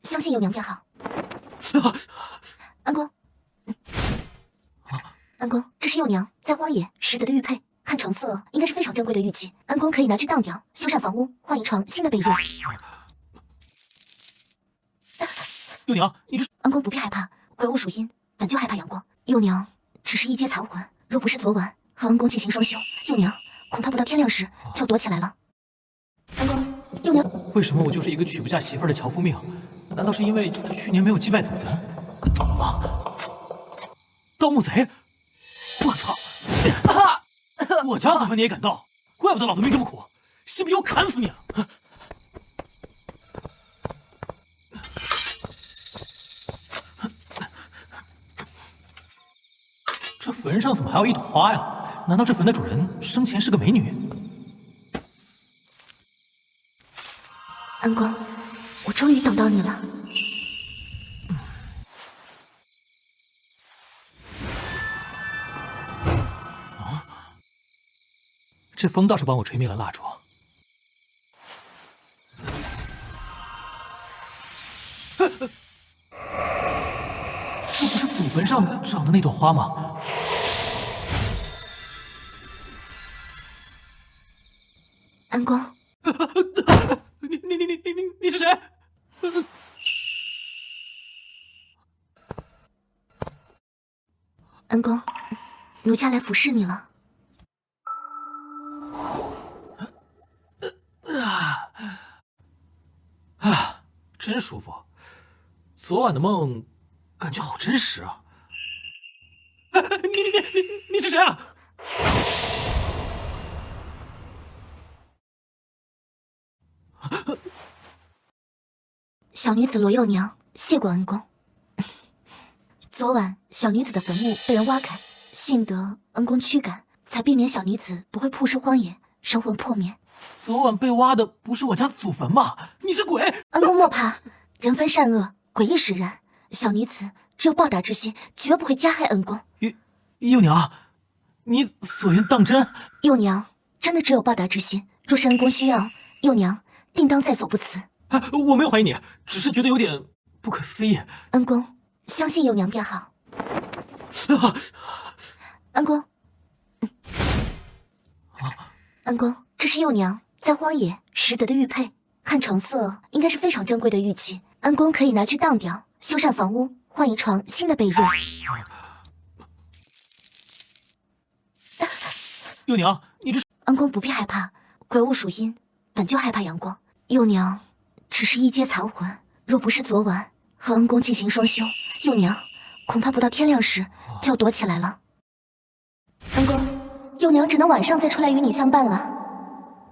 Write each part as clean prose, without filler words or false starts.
相信幼娘便好。安公，安公，这是幼娘在荒野拾得的玉佩，看成色应该是非常珍贵的玉器。安公可以拿去当掉，修缮房屋，换一床新的被褥。幼娘，你这……安公不必害怕，鬼物属阴，本就害怕阳光。幼娘只是一阶残魂，若不是昨晚和恩公进行双修，幼娘恐怕不到天亮时就躲起来了。安公，幼娘为什么我就是一个娶不下媳妇儿的樵夫命？难道是因为去年没有祭拜祖坟？啊！盗墓贼！我操！我家祖坟你也敢盗？怪不得老子命这么苦，信不信我砍死你啊！这坟上怎么还有一朵花呀？难道这坟的主人生前是个美女？安公，我终于等到你了。这风倒是帮我吹灭了蜡烛。这不是祖坟上长的那朵花吗？安公，你是谁？安公，奴家来服侍你了。真舒服。昨晚的梦，感觉好真实啊！你是谁啊？小女子罗幼娘，谢过恩公。昨晚小女子的坟墓被人挖开，幸得恩公驱赶，才避免小女子不会曝尸荒野，神魂破灭。昨晚被挖的不是我家祖坟吗？你是鬼！恩公莫怕，人分善恶，诡异使然。小女子只有报答之心，绝不会加害恩公。幼娘，你所言当真？幼娘真的只有报答之心，若是恩公需要，幼娘定当在所不辞。我没有怀疑你，只是觉得有点不可思议。恩公，相信幼娘便好。恩公，恩公，这是幼娘在荒野拾得的玉佩，看成色应该是非常珍贵的玉器。恩公可以拿去当掉，修缮房屋，换一床新的被褥。幼娘，你这……恩公不必害怕，鬼物属阴，本就害怕阳光。幼娘只是一阶残魂，若不是昨晚和恩公进行双修，幼娘恐怕不到天亮时就要躲起来了。恩公，幼娘只能晚上再出来与你相伴了。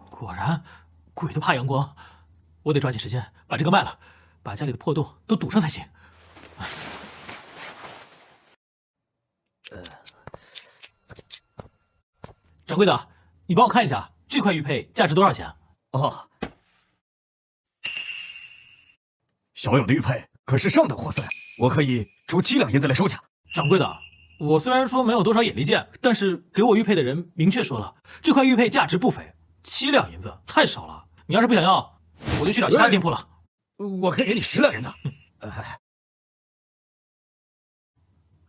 果然，鬼都怕阳光。我得抓紧时间把这个卖了，把家里的破洞都堵上才行。掌柜的，你帮我看一下这块玉佩价值多少钱？哦，小友的玉佩可是上等货色呀，我可以出7两银子来收下。掌柜的，我虽然说没有多少眼力见，但是给我玉佩的人明确说了，这块玉佩价值不菲，7两银子太少了。你要是不想要，我就去找其他店铺了。我可以给你10两银子。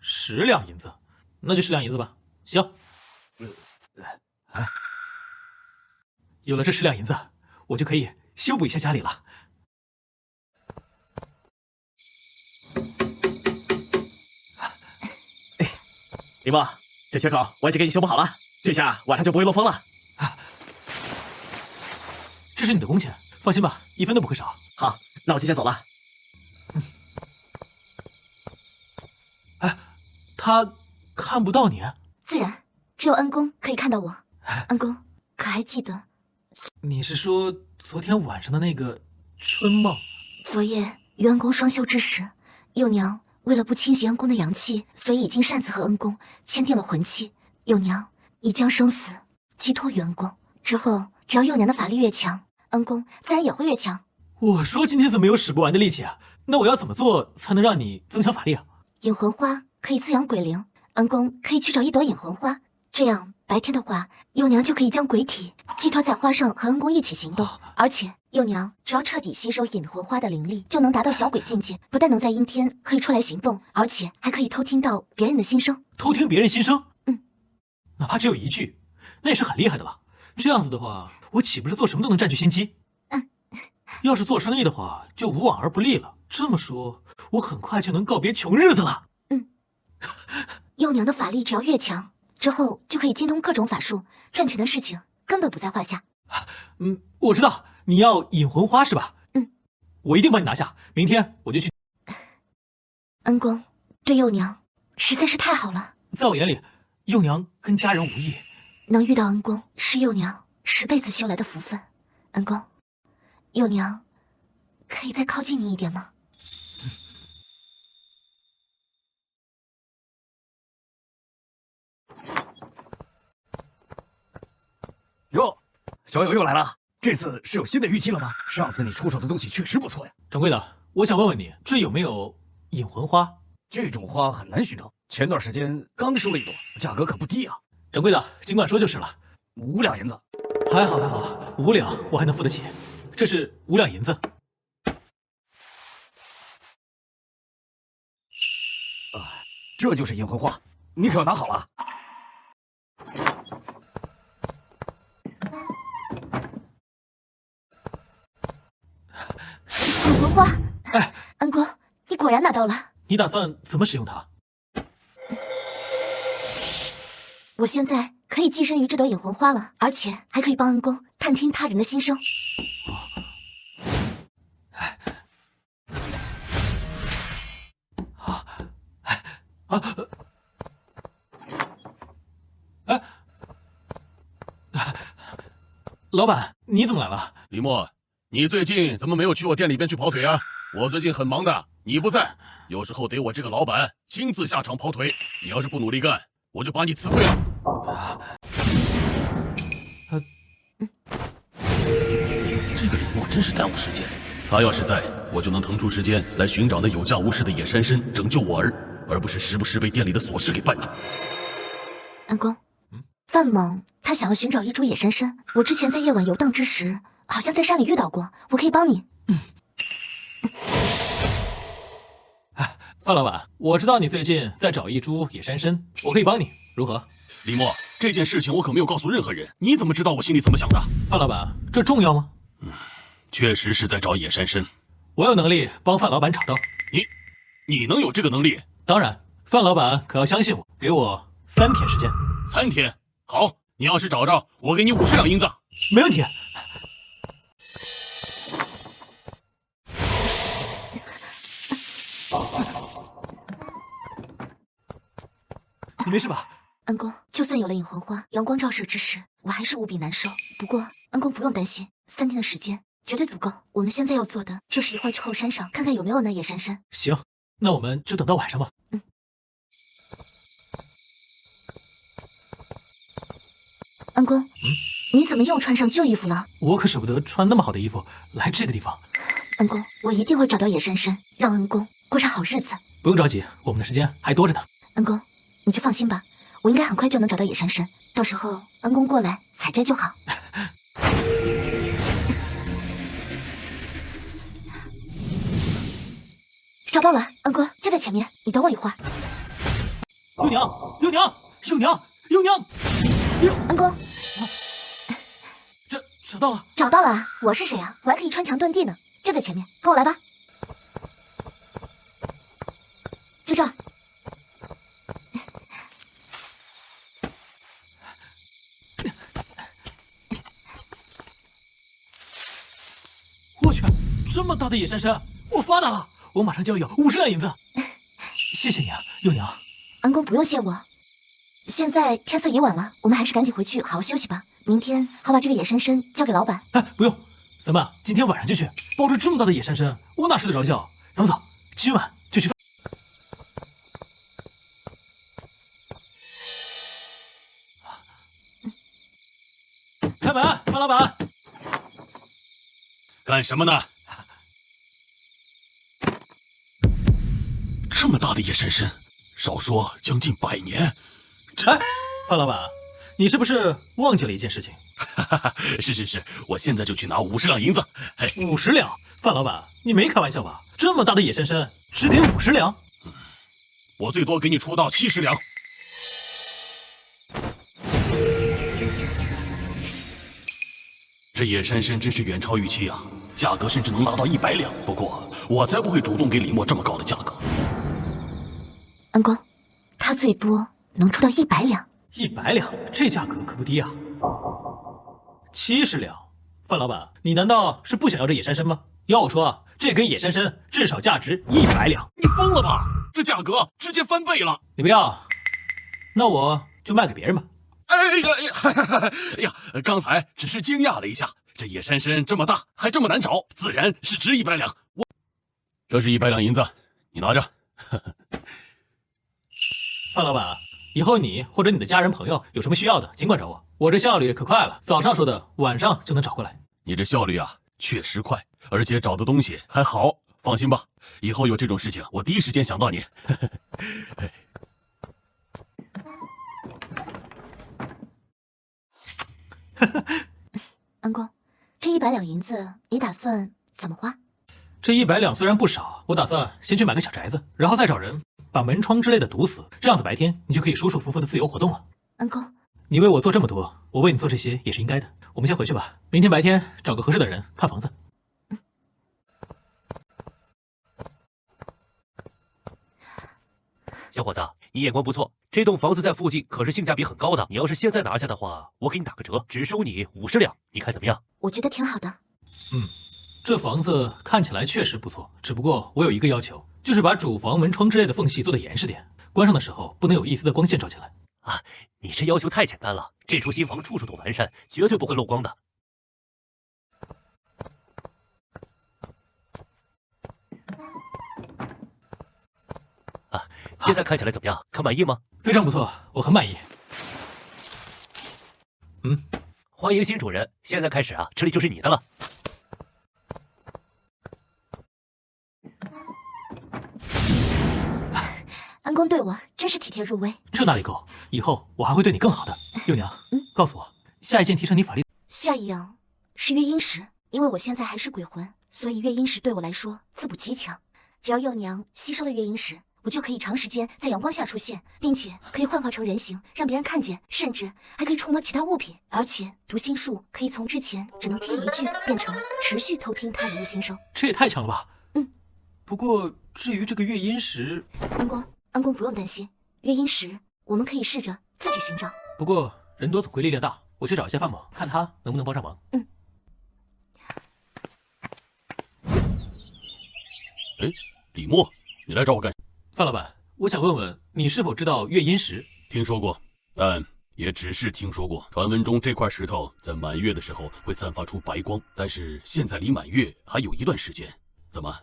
10两银子，那就10两银子吧。行。有了这10两银子，我就可以修补一下家里了。林梦，这缺口我已经给你修补好了，这下晚上就不会漏风了。这是你的工钱，放心吧，一分都不会少。好，那我就先走了。他看不到你？自然，只有恩公可以看到我。恩公，可还记得？你是说昨天晚上的那个春梦？昨夜与恩公双修之时，幼娘为了不侵袭恩公的阳气，所以已经擅自和恩公签订了魂契。幼娘已将生死寄托于恩公，之后只要幼娘的法力越强，恩公自然也会越强。我说今天怎么有使不完的力气啊？那我要怎么做才能让你增强法力啊？引魂花可以滋养鬼灵，恩公可以去找一朵引魂花，这样白天的话，幼娘就可以将鬼体寄托在花上，和恩公一起行动。而且幼娘只要彻底吸收引魂花的灵力，就能达到小鬼境界，不但能在阴天可以出来行动，而且还可以偷听到别人的心声。偷听别人心声？嗯，哪怕只有一句，那也是很厉害的了。这样子的话，我岂不是做什么都能占据先机？要是做生意的话，就无往而不利了。这么说，我很快就能告别穷日子了。幼娘的法力只要越强，之后就可以精通各种法术，赚钱的事情根本不在话下。我知道你要引魂花是吧？我一定帮你拿下。明天我就去。恩公对幼娘实在是太好了，在我眼里，幼娘跟家人无异。能遇到恩公是幼娘10辈子修来的福分。恩公，幼娘可以再靠近你一点吗？哟，小友又来了，这次是有新的玉器了吗？上次你出手的东西确实不错呀。掌柜的，我想问问你，这有没有引魂花？这种花很难寻找，前段时间刚收了一朵，价格可不低啊。掌柜的，尽管说就是了。5两银子。还好，5两我还能付得起。这是5两银子。这就是引魂花，你可要拿好了。引魂花，恩公，你果然拿到了。你打算怎么使用它？我现在可以寄身于这朵引魂花了，而且还可以帮恩公探听他人的心声。老板，你怎么来了？李默，你最近怎么没有去我店里边去跑腿啊？我最近很忙的，你不在，有时候得我这个老板亲自下场跑腿。你要是不努力干，我就把你辞退了。这个李默真是耽误时间。他要是在，我就能腾出时间来寻找那有价无市的野山参，拯救我儿，而不是时不时被店里的琐事给绊住。恩公，范猛他想要寻找一株野山参，我之前在夜晚游荡之时，好像在山里遇到过，我可以帮你。范老板，我知道你最近在找一株野山参，我可以帮你，如何？李默，这件事情我可没有告诉任何人，你怎么知道我心里怎么想的？范老板，这重要吗？确实是在找野山参。我有能力帮范老板找到。你能有这个能力？当然，范老板可要相信我，给我3天时间。3天？好，你要是找着，我给你50两银子。没问题。你没事吧？恩公，就算有了引魂花，阳光照射之时，我还是无比难受。不过，恩公不用担心，3天的时间绝对足够。我们现在要做的就是一会儿去后山上看看有没有那野山参。行，那我们就等到晚上吧。恩公，你怎么又穿上旧衣服了？我可舍不得穿那么好的衣服来这个地方。恩公，我一定会找到野山参，让恩公过上好日子。不用着急，我们的时间还多着呢。恩公，你就放心吧，我应该很快就能找到野山参，到时候恩公过来采摘就好。找到了，恩公就在前面，你等我一会儿。幼娘，幼娘，幼娘，幼娘，恩公，找到了。找到了啊！我是谁啊？我还可以穿墙遁地呢，就在前面，跟我来吧。就这儿。我去，这么大的野山参，我发达了！我马上就要有50两银子。谢谢你啊，幼娘。恩公不用谢我。现在天色已晚了，我们还是赶紧回去好好休息吧。明天好把这个野山参交给老板。哎，不用，咱们今天晚上就去。抱着这么大的野山参，我哪睡得着觉？咱们走，今晚就去。开门，范老板。干什么呢？这么大的野山参，少说将近100年。哎，范老板，你是不是忘记了一件事情？是，我现在就去拿50两银子。嘿50两，范老板，你没开玩笑吧？这么大的野山参，只给50两？我最多给你出到70两。这野山参真是远超预期啊，价格甚至能达到100两。不过我才不会主动给李默这么高的价格。恩公，他最多能出到100两。100两，这价格可不低啊。70两，范老板，你难道是不想要这野山参吗？要我说啊，这根野山参至少价值100两。你疯了吧？这价格直接翻倍了。你不要，那我就卖给别人吧。哎呀，刚才只是惊讶了一下，这野山参这么大，还这么难找，自然是值100两。这是100两银子，你拿着。范老板，以后你或者你的家人朋友有什么需要的，尽管找我，我这效率可快了，早上说的，晚上就能找过来。你这效率啊，确实快，而且找的东西还好。放心吧，以后有这种事情，我第一时间想到你。恩公，这100两银子你打算怎么花？这100两虽然不少，我打算先去买个小宅子，然后再找人把门窗之类的堵死，这样子白天你就可以舒舒服服的自由活动了。恩公，你为我做这么多，我为你做这些也是应该的。我们先回去吧，明天白天找个合适的人看房子。小伙子，你眼光不错，这栋房子在附近可是性价比很高的。你要是现在拿下的话，我给你打个折，只收你50两，你看怎么样？我觉得挺好的。这房子看起来确实不错，只不过我有一个要求，就是把主房门窗之类的缝隙做得严实点，关上的时候不能有一丝的光线照进来。啊，你这要求太简单了，这处新房处处都完善，绝对不会漏光的。现在看起来怎么样？看满意吗？非常不错，我很满意。欢迎新主人，现在开始啊，这里就是你的了。恩公对我真是体贴入微。这哪里够？以后我还会对你更好的。幼娘，告诉我，下一件提升你法力。下一样是月阴石，因为我现在还是鬼魂，所以月阴石对我来说滋补极强。只要幼娘吸收了月阴石，我就可以长时间在阳光下出现，并且可以幻化成人形，让别人看见，甚至还可以触摸其他物品。而且读心术可以从之前只能听一句，变成持续偷听他人的心声。这也太强了吧！不过至于这个月阴石，恩公不用担心，月阴石我们可以试着自己寻找。不过人多总归力量大，我去找一下范某，看他能不能帮上忙。哎，李默，你来找我干？范老板，我想问问你是否知道月阴石？听说过，但也只是听说过。传闻中这块石头在满月的时候会散发出白光，但是现在离满月还有一段时间。怎么，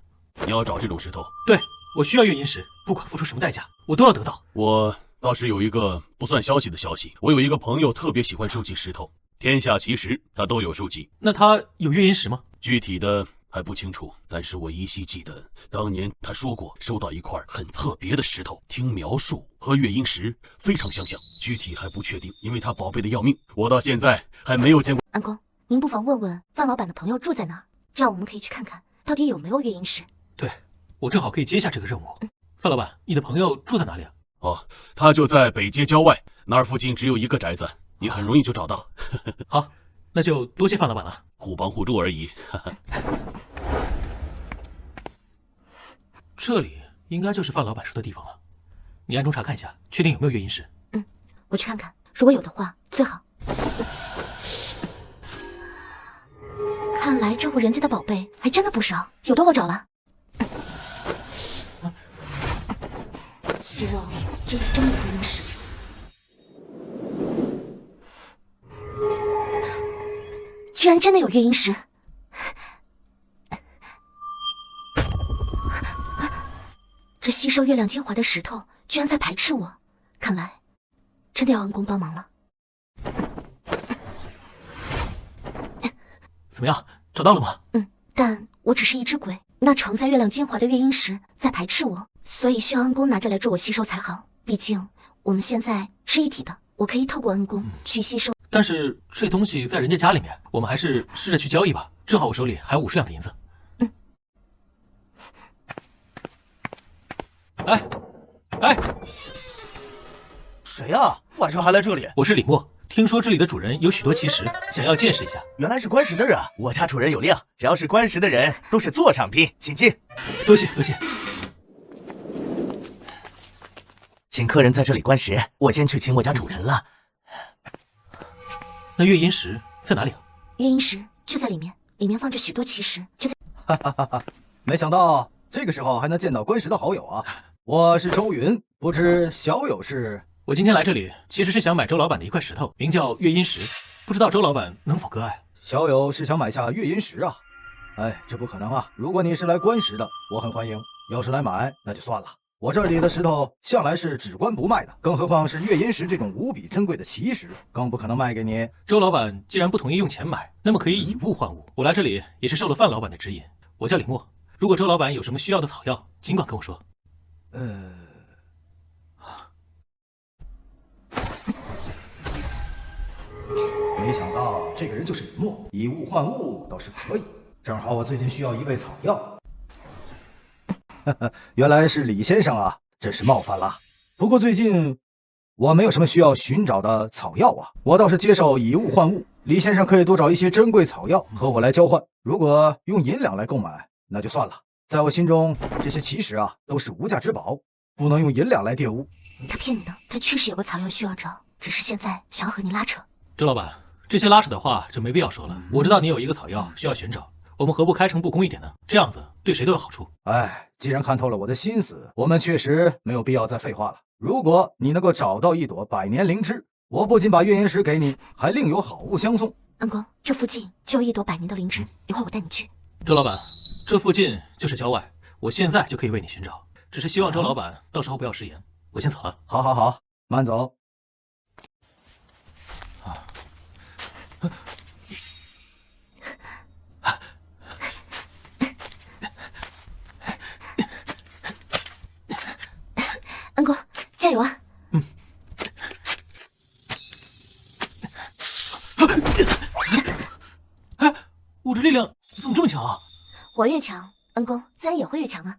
你要找这种石头？对，我需要月阴石，不管付出什么代价，我都要得到。我倒是有一个不算消息的消息，我有一个朋友特别喜欢收集石头，天下奇石他都有收集。那他有月阴石吗？具体的还不清楚，但是我依稀记得当年他说过收到一块很特别的石头，听描述和月阴石非常相像，具体还不确定，因为他宝贝的要命，我到现在还没有见过。恩公，您不妨问问范老板的朋友住在哪儿，这样我们可以去看看到底有没有月阴石。对，我正好可以接下这个任务。范老板，你的朋友住在哪里啊？哦，他就在北街郊外，那儿附近只有一个宅子，你很容易就找到。好，那就多谢范老板了，互帮互助而已。这里应该就是范老板说的地方了，你暗中查看一下，确定有没有月阴石。我去看看，如果有的话最好。看来这户人家的宝贝还真的不少，有的我找了。希望这次真的有月阴石。居然真的有月阴石！这吸收月亮精华的石头居然在排斥我，看来真的要恩公帮忙了。怎么样，找到了吗？但我只是一只鬼，那承载月亮精华的月阴石在排斥我，所以需要恩公拿着来助我吸收才好。毕竟我们现在是一体的，我可以透过恩公去吸收。但是这东西在人家家里面，我们还是试着去交易吧。正好我手里还有50两的银子。哎，谁呀？晚上还来这里？我是李默，听说这里的主人有许多奇石，想要见识一下。原来是官石的人。我家主人有令，只要是官石的人都是座上宾，请进。多谢多谢。请客人在这里观石，我先去请我家主人了。那月阴石在哪里啊？月阴石就在里面，里面放着许多奇石，就在。没想到这个时候还能见到官石的好友啊！我是周云，不知小友是？我今天来这里其实是想买周老板的一块石头，名叫月阴石，不知道周老板能否割爱？小友是想买下月阴石啊？哎，这不可能啊！如果你是来观石的，我很欢迎；要是来买，那就算了。我这里的石头向来是只观不卖的，更何况是月阴石这种无比珍贵的奇石，更不可能卖给你。周老板既然不同意用钱买，那么可以以物换物。我来这里也是受了范老板的指引。我叫李默，如果周老板有什么需要的草药，尽管跟我说。没想到这个人就是李默，以物换物倒是可以。正好我最近需要一味草药。原来是李先生啊，真是冒犯了。不过最近我没有什么需要寻找的草药啊，我倒是接受以物换物。李先生可以多找一些珍贵草药和我来交换，如果用银两来购买，那就算了。在我心中，这些奇石啊都是无价之宝，不能用银两来玷污。他骗你的，他确实有个草药需要找，只是现在想要和你拉扯。周老板，这些拉扯的话就没必要说了。我知道你有一个草药需要寻找，我们何不开诚布公一点呢？这样子对谁都有好处。哎，既然看透了我的心思，我们确实没有必要再废话了。如果你能够找到一朵百年灵芝，我不仅把月阴石给你，还另有好物相送。安公，这附近就有一朵百年的灵芝，一会儿我带你去。周老板，这附近就是郊外，我现在就可以为你寻找，只是希望周老板到时候不要食言。我先走了。好好好，慢走。安公，加油啊！哎，我这力量怎么这么强啊？我越强，恩公自然也会越强啊。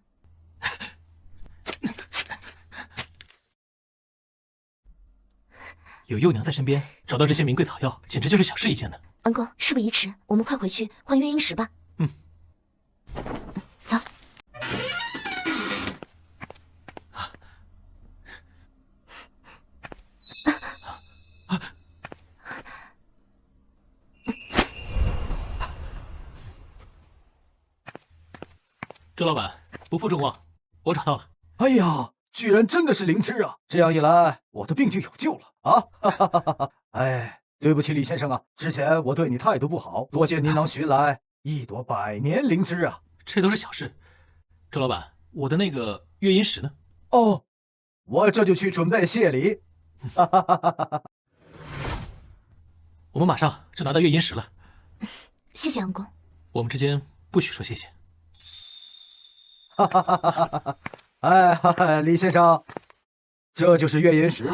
有幼娘在身边，找到这些名贵草药，简直就是小事一件呢。恩公，事不宜迟，我们快回去换月阴石吧。走。周老板，不负众望，我找到了。哎呀，居然真的是灵芝啊！这样一来，我的病就有救了啊！哈哈哈哈！哎，对不起，李先生啊，之前我对你态度不好，多谢您能寻来一朵百年灵芝啊！这都是小事。周老板，我的那个月阴石呢？哦，我这就去准备谢礼。哈哈哈哈哈！我们马上就拿到月阴石了。谢谢恩公。我们之间不许说谢谢。哈哈哈哈哈！哎嗨，李先生，这就是月阴石。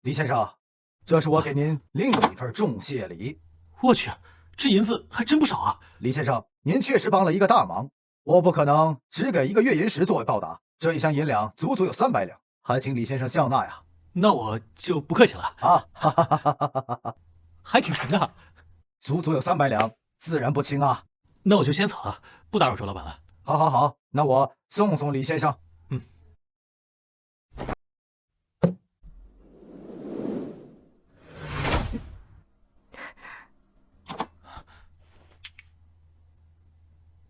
李先生，这是我给您另有一份重谢礼。我去，这银子还真不少啊！李先生，您确实帮了一个大忙，我不可能只给一个月阴石作为报答。这一箱银两足足有300两，还请李先生笑纳呀。那我就不客气了啊！哈哈哈哈哈哈！还挺沉的，足足有300两，自然不轻啊。那我就先走了，不打扰周老板了。好，好，好，那我送送李先生。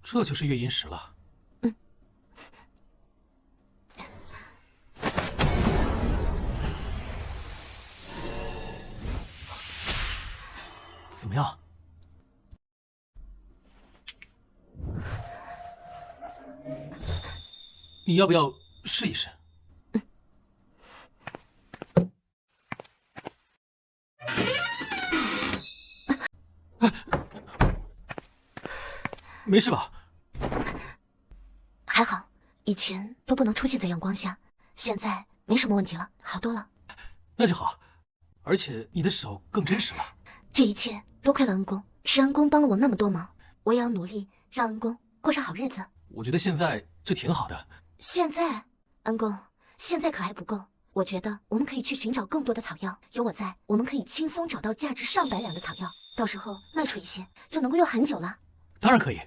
这就是月阴石了。怎么样？你要不要试一试？没事吧？还好，以前都不能出现在阳光下，现在没什么问题了，好多了。那就好，而且你的手更真实了。这一切多亏了恩公，是恩公帮了我那么多忙，我也要努力让恩公过上好日子。我觉得现在就挺好的。现在，恩公，现在可还不够。我觉得我们可以去寻找更多的草药，有我在，我们可以轻松找到价值上百两的草药，到时候卖出一些就能够用很久了。当然可以，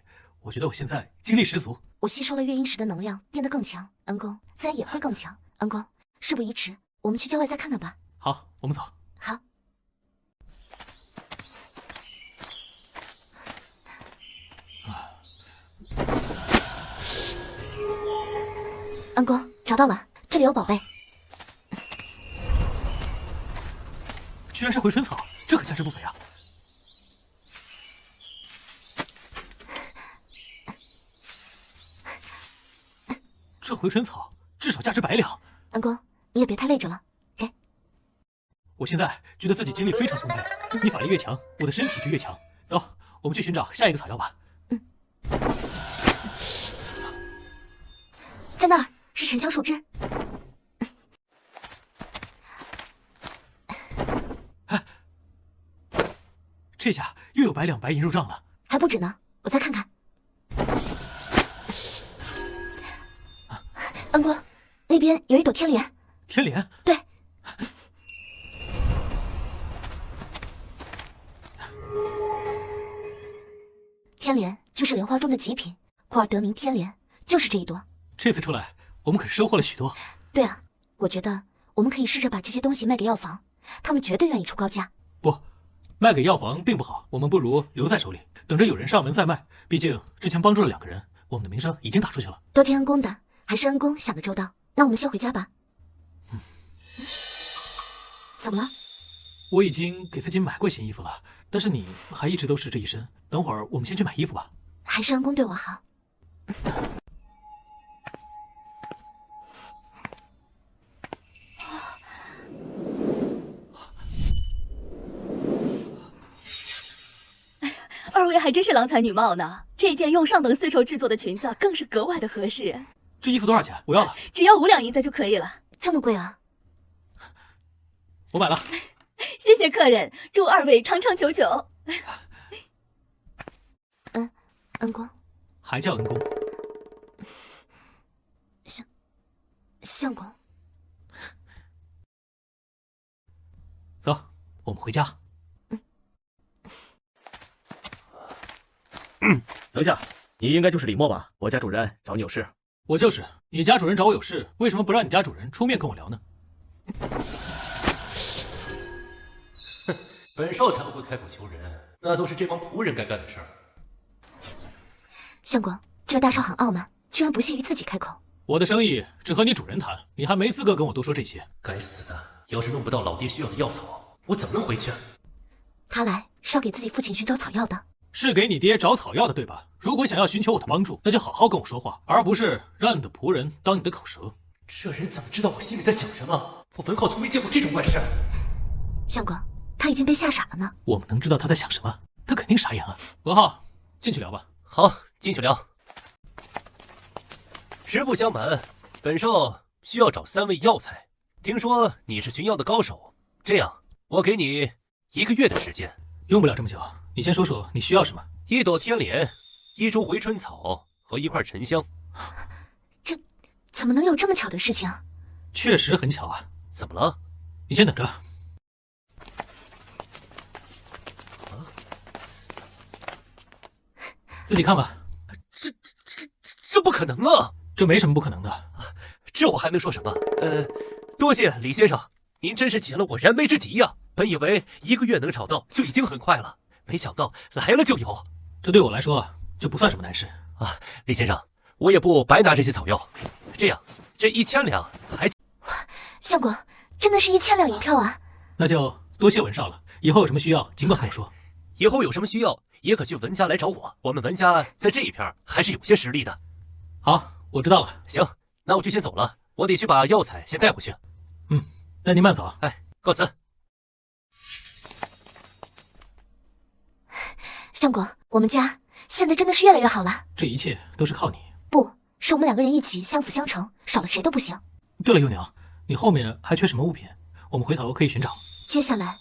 我觉得我现在精力十足。我吸收了月阴石的能量，变得更强，恩公自然也会更强。恩公，事不宜迟，我们去郊外再看看吧。好，我们走。好。恩公，找到了，这里有宝贝。居然是回春草，这可价值不菲啊！这回春草至少价值100两。恩公，你也别太累着了，给。我现在觉得自己精力非常充沛，你法力越强，我的身体就越强。走，我们去寻找下一个草药吧。在那儿是沉香树枝。这下又有100两白银入账了。还不止呢，我再看看。恩公，那边有一朵天莲。天莲？对。天莲就是莲花中的极品，故而得名天莲，就是这一朵。这次出来，我们可是收获了许多。对啊，我觉得我们可以试着把这些东西卖给药房，他们绝对愿意出高价。不，卖给药房并不好，我们不如留在手里，等着有人上门再卖。毕竟之前帮助了2个人，我们的名声已经打出去了。多听恩公的，还是恩公想得周到。那我们先回家吧。怎么了？我已经给自己买过新衣服了，但是你还一直都是这一身。等会儿我们先去买衣服吧。还是恩公对我好。二位还真是郎才女貌呢，这件用上等丝绸制作的裙子更是格外的合适。这衣服多少钱？我要了。只要5两银子就可以了。这么贵啊？我买了。谢谢客人，祝二位长长久久。恩公，还叫恩公？相公。走，我们回家。等一下，你应该就是李默吧？我家主人找你有事。我就是。你家主人找我有事，为什么不让你家主人出面跟我聊呢？哼，本少才不会开口求人，那都是这帮仆人该干的事儿。相公，这大少很傲慢，居然不屑于自己开口。我的生意只和你主人谈，你还没资格跟我多说这些。该死的，要是弄不到老爹需要的药草，我怎么能回去？他来是要给自己父亲寻找草药的。是给你爹找草药的，对吧？如果想要寻求我的帮助，那就好好跟我说话，而不是让你的仆人当你的口舌。这人怎么知道我心里在想什么？我文浩从没见过这种怪事。相公，他已经被吓傻了呢。我们能知道他在想什么？他肯定傻眼了。文浩，进去聊吧。好，进去聊。实不相瞒，本少需要找3味药材。听说你是寻药的高手，这样我给你1个月的时间。用不了这么久，你先说说你需要什么？1朵天莲，1株回春草和1块沉香。这怎么能有这么巧的事情？确实很巧啊。怎么了？你先等着。自己看吧。这不可能啊！这没什么不可能的。这我还能说什么？多谢李先生，您真是解了我燃眉之急呀！本以为1个月能找到就已经很快了，没想到来了就有。这对我来说就不算什么难事啊，李先生，我也不白拿这些草药。这样，这1000两还……相公，真的是1000两银票啊！那就多谢文少了，以后有什么需要尽管跟我说。以后有什么需要也可去文家来找我，我们文家在这一片还是有些实力的。好，我知道了。行，那我就先走了，我得去把药材先带回去。那您慢走。哎，告辞。相公，我们家现在真的是越来越好了。这一切都是靠你。不是我们2个人一起相辅相成，少了谁都不行。对了，幼娘，你后面还缺什么物品？我们回头可以寻找。接下来，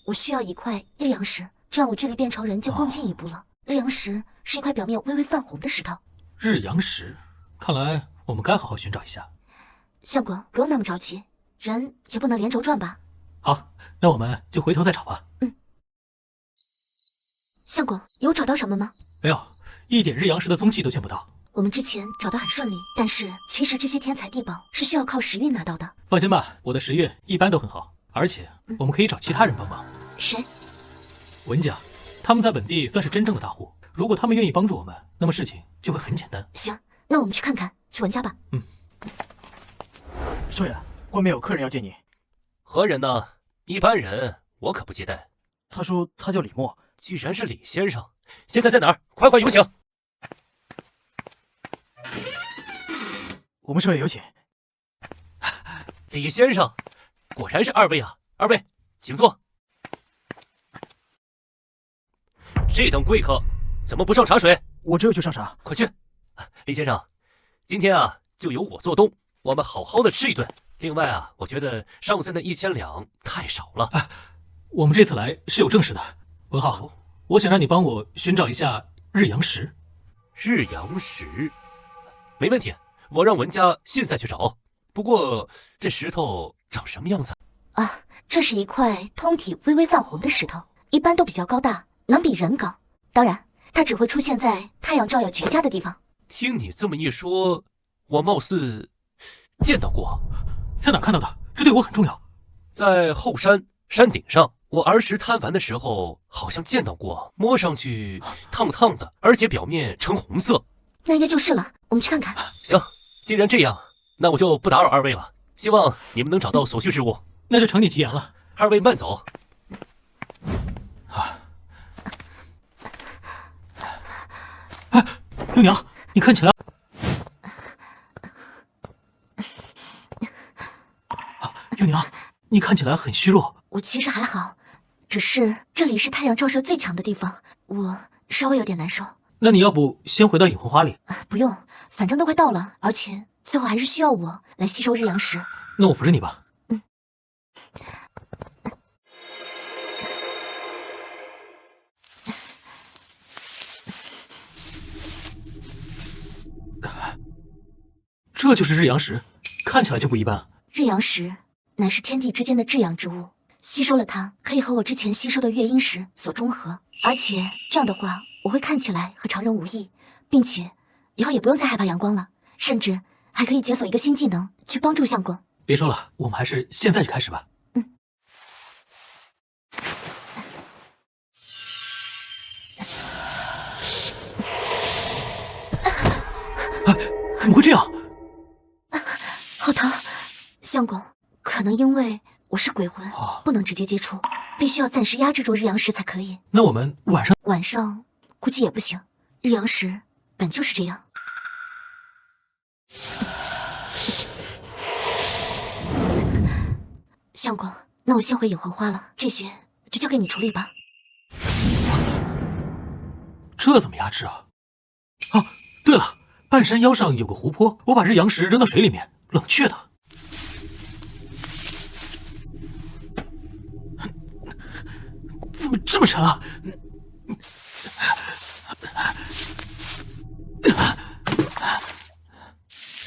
我需要一块日阳石，这样我距离变成人就更进一步了。日阳石是一块表面微微泛红的石头。日阳石，看来我们该好好寻找一下。相公，不用那么着急，人也不能连轴转吧。好，那我们就回头再找吧。相公，有找到什么吗？没有，一点日阳石的踪迹都见不到。我们之前找得很顺利，但是其实这些天才地宝是需要靠时运拿到的。放心吧，我的时运一般都很好，而且我们可以找其他人帮忙。谁？文家，他们在本地算是真正的大户，如果他们愿意帮助我们，那么事情就会很简单。行，那我们去看看，去文家吧。少爷，外面有客人要见你。何人呢？一般人我可不接待。他说他叫李默。居然是李先生，现在在哪儿？快快有请。我们少爷有请。李先生，果然是二位啊！二位，请坐。这等贵客怎么不上茶水？我这就上茶。快去！李先生，今天啊就由我做东，我们好好的吃一顿。另外啊，我觉得上次那1000两太少了。我们这次来是有正事的。文浩，我想让你帮我寻找一下日阳石。日阳石，没问题，我让文家现在去找。不过这石头长什么样子啊？这是一块通体微微泛红的石头，一般都比较高大，能比人高。当然，它只会出现在太阳照耀绝佳的地方。听你这么一说，我貌似见到过。在哪看到的？这对我很重要。在后山山顶上。我儿时贪玩的时候，好像见到过，摸上去烫烫的，而且表面呈红色。那应该就是了，我们去看看。行，既然这样，那我就不打扰二位了。希望你们能找到所需之物。那就承你吉言了。二位慢走。六娘，你看起来……六娘，你看起来很虚弱。我其实还好，只是这里是太阳照射最强的地方，我稍微有点难受。那你要不先回到隐魂花里？不用，反正都快到了，而且最后还是需要我来吸收日阳石。那我扶着你吧。这就是日阳石，看起来就不一般。日阳石乃是天地之间的至阳之物。吸收了它，可以和我之前吸收的月阴石所中和，而且这样的话，我会看起来和常人无异，并且以后也不用再害怕阳光了，甚至还可以解锁一个新技能去帮助相公。别说了，我们还是现在就开始吧。怎么会这样？好疼，相公，可能因为我是鬼魂，不能直接接触，必须要暂时压制住日阳石才可以。那我们晚上估计也不行，日阳石本就是这样。相公，那我先回隐魂花了，这些就交给你处理吧。这怎么压制啊？对了，半山腰上有个湖泊，我把日阳石扔到水里面，冷却它。怎么这么沉啊？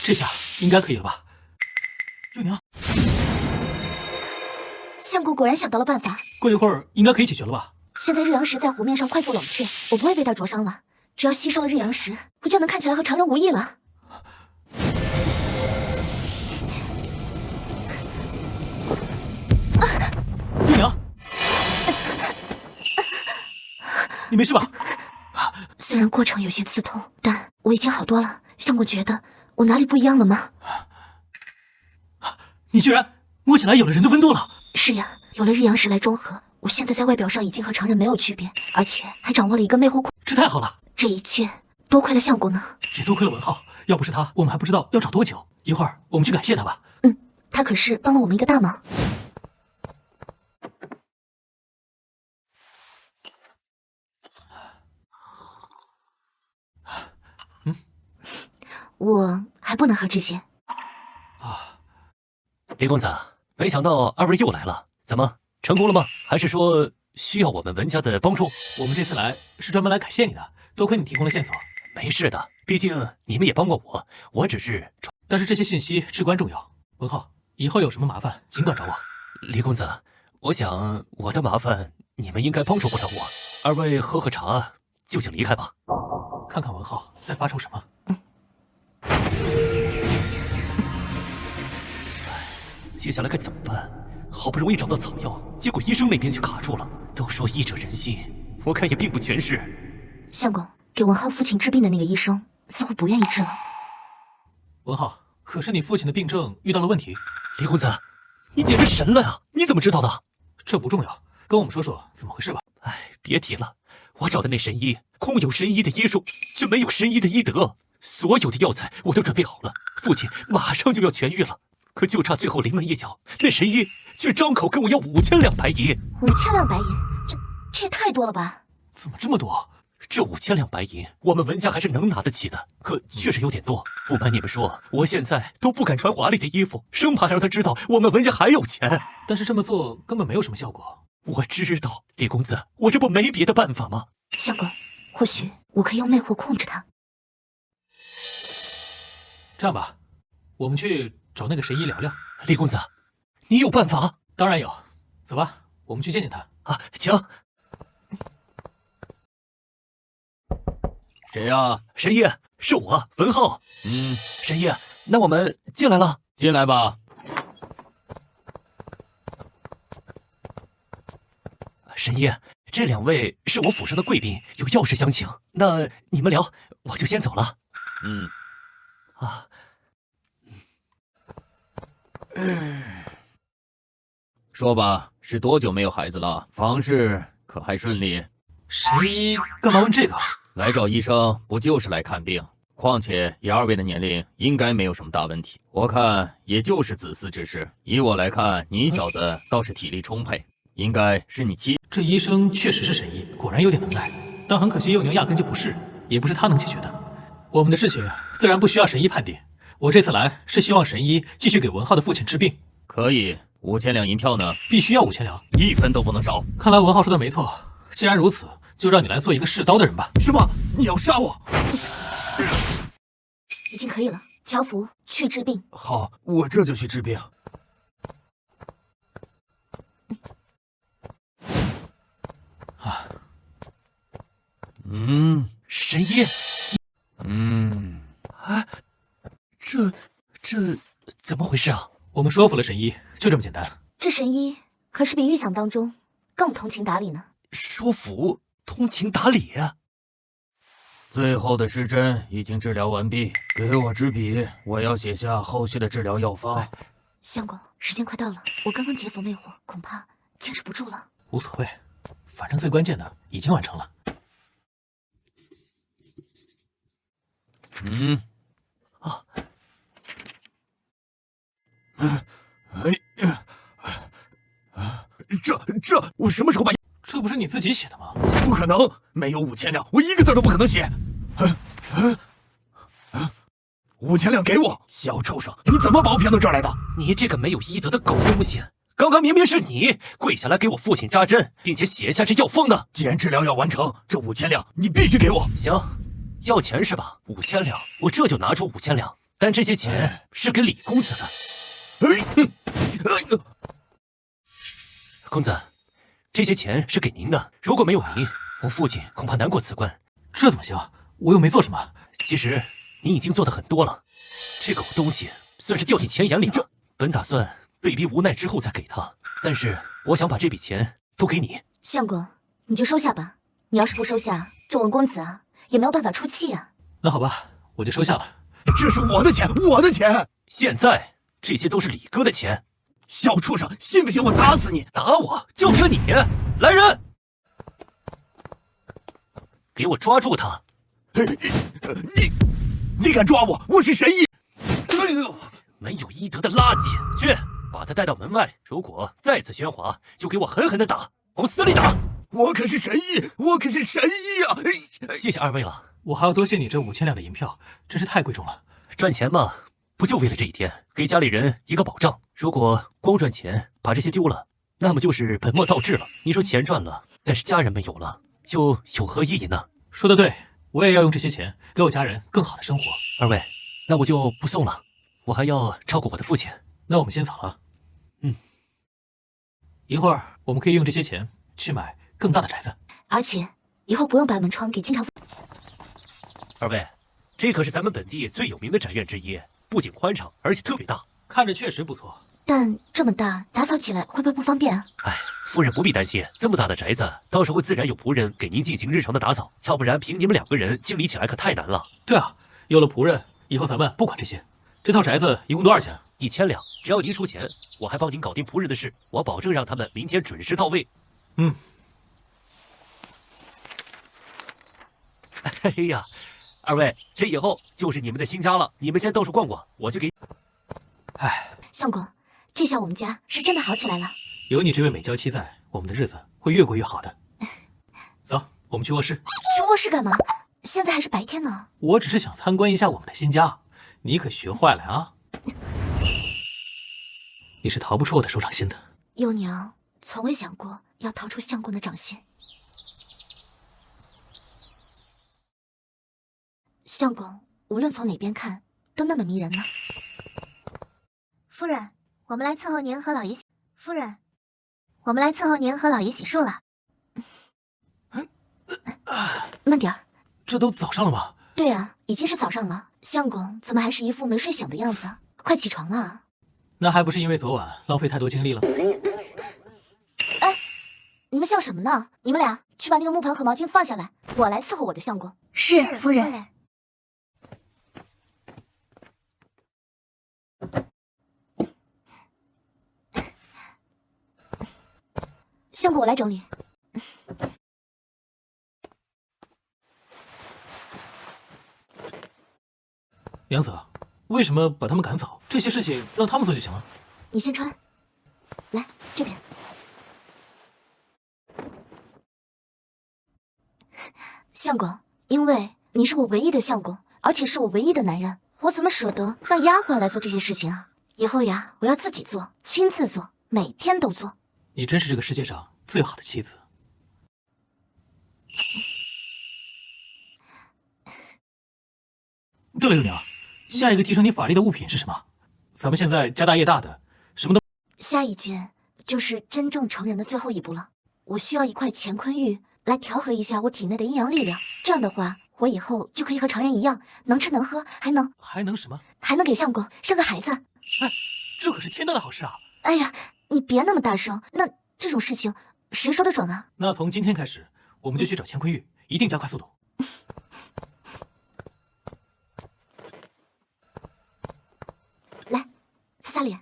这下应该可以了吧？六娘，相公果然想到了办法，过一会儿应该可以解决了吧？现在日阳石在湖面上快速冷却，我不会被它灼伤了。只要吸收了日阳石，我就能看起来和常人无异了。六娘，你没事吧？虽然过程有些刺痛，但我已经好多了。相公觉得我哪里不一样了吗？你居然摸起来有了人的温度了！是呀，有了日阳石来中和，我现在在外表上已经和常人没有区别，而且还掌握了一个魅惑库。这太好了！这一切多亏了相公呢。也多亏了文浩，要不是他，我们还不知道要找多久。一会儿我们去感谢他吧。他可是帮了我们一个大忙。我还不能喝这些。李公子，没想到二位又来了，怎么成功了吗？还是说需要我们文家的帮助？我们这次来是专门来感谢你的，多亏你提供了线索。没事的，毕竟你们也帮过我，我只是……但是这些信息至关重要。文浩，以后有什么麻烦尽管找我。李公子，我想我的麻烦你们应该帮助不了我，二位喝喝茶就请离开吧。看看文浩在发愁什么。接下来该怎么办？好不容易找到草药，结果医生那边却卡住了。都说医者仁心，我看也并不全是。相公，给文浩父亲治病的那个医生似乎不愿意治了。文浩，可是你父亲的病症遇到了问题。李公子，你简直神了呀！你怎么知道的？这不重要，跟我们说说怎么回事吧。哎，别提了，我找的那神医，空有神医的医术，却没有神医的医德。所有的药材我都准备好了，父亲马上就要痊愈了。可就差最后临门一脚，那神医却张口跟我要5000两白银。5000两白银，这也太多了吧？怎么这么多？这5000两白银，我们文家还是能拿得起的，可确实有点多。不瞒你们说，我现在都不敢穿华丽的衣服，生怕让他知道我们文家还有钱。但是这么做根本没有什么效果。我知道，李公子，我这不没别的办法吗？相公，或许我可以用魅惑控制他。这样吧，我们去找那个神医聊聊。李公子，你有办法？当然有，走吧，我们去见见他。啊，请。谁呀？神医，是我，文浩。神医，那我们进来了。进来吧。神医，这2位是我府上的贵宾，有要事相请。那你们聊，我就先走了。说吧，是多久没有孩子了？房事可还顺利？神医干嘛问这个？来找医生不就是来看病？况且以2位的年龄，应该没有什么大问题。我看也就是子嗣之事。以我来看，你小子倒是体力充沛，应该是你妻。这医生确实是神医，果然有点能耐。但很可惜，幼宁压根就不是，也不是他能解决的。我们的事情自然不需要神医判定。我这次来是希望神医继续给文浩的父亲治病。可以，5000两银票呢？必须要5000两，1分都不能少。看来文浩说的没错，既然如此，就让你来做一个试刀的人吧。什么？你要杀我？已经可以了，乔福，去治病。好，我这就去治病。神医，这怎么回事啊？我们说服了神医，就这么简单。这神医可是比预想当中更通情达理呢。说服、通情达理。最后的失针已经治疗完毕，给我支笔，我要写下后续的治疗药方。相公，时间快到了，我刚刚解锁魅惑，恐怕坚持不住了。无所谓，反正最关键的已经完成了。我什么时候把？这不是你自己写的吗？不可能，没有5000两，我一个字都不可能写。5000两给我，小畜生，你怎么把我骗到这儿来的？你这个没有医德的狗东西！刚刚明明是你跪下来给我父亲扎针，并且写下这药方的。既然治疗要完成，这5000两你必须给我。行，要钱是吧？5000两，我这就拿出5000两，但这些钱是给李公子的。公子，这些钱是给您的，如果没有您，我父亲恐怕难过此关。这怎么行？我又没做什么。其实你已经做得很多了，这狗东西算是掉进钱眼里了。本打算被逼无奈之后再给他，但是我想把这笔钱都给你。相公，你就收下吧。你要是不收下，这文公子啊也没有办法出气啊。那好吧，我就收下了。这是我的钱，我的钱！现在这些都是李哥的钱。小畜生，信不信我打死你？打我就凭你！来人，给我抓住他！你敢抓我？我是神医！没有医德的垃圾！去，把他带到门外。如果再次喧哗，就给我狠狠的打，往死里打！我可是神医，我可是神医啊！谢谢二位了。我还要多谢你这5000两的银票，真是太贵重了。赚钱嘛，不就为了这一天，给家里人一个保障。如果光赚钱把这些丢了，那么就是本末倒置了。你说钱赚了，但是家人没有了，又有何意义呢？说得对，我也要用这些钱给我家人更好的生活。二位，那我就不送了，我还要照顾我的父亲。那我们先走了。一会儿我们可以用这些钱去买更大的宅子，而且以后不用把门窗给经常。二位，这可是咱们本地最有名的宅院之一，不仅宽敞，而且特别大。看着确实不错。但这么大，打扫起来会不会不方便啊？哎，夫人不必担心，这么大的宅子，到时候自然有仆人给您进行日常的打扫，要不然凭你们2个人清理起来可太难了。对啊，有了仆人，以后咱们不管这些。这套宅子一共多少钱？1000两，只要您出钱，我还帮您搞定仆人的事，我保证让他们明天准时到位。哎呀，二位，这以后就是你们的新家了，你们先到处逛逛，我就给。相公，这下我们家是真的好起来了。有你这位美娇妻在，我们的日子会越过越好的。走，我们去卧室。去卧室干嘛？现在还是白天呢。我只是想参观一下我们的新家，你可学坏了啊！你是逃不出我的手掌心的。幼娘从未想过要逃出相公的掌心。相公无论从哪边看都那么迷人呢。夫人，我们来伺候您和老爷洗。夫人，我们来伺候您和老爷洗漱了。慢点儿。这都早上了吗？对啊，已经是早上了。相公怎么还是一副没睡醒的样子？快起床啊！那还不是因为昨晚浪费太多精力了。哎，你们笑什么呢？你们俩去把那个木盆和毛巾放下来，我来伺候我的相公。是，夫人。相公，我来整理。娘子，为什么把他们赶走？这些事情让他们做就行了。你先穿，来这边。相公，因为你是我唯一的相公，而且是我唯一的男人，我怎么舍得让丫鬟来做这些事情啊？以后呀，我要自己做，亲自做，每天都做。你真是这个世界上最好的妻子。对了，幼娘，下一个提升你法力的物品是什么？咱们现在家大业大的，什么都……下一件就是真正成人的最后一步了。我需要一块乾坤玉来调和一下我体内的阴阳力量，这样的话，我以后就可以和常人一样，能吃能喝，还能什么？还能给相公生个孩子。哎，这可是天大的好事啊！哎呀，你别那么大声，那这种事情谁说得准啊？那从今天开始，我们就去找乾坤玉，一定加快速度。来，擦擦脸。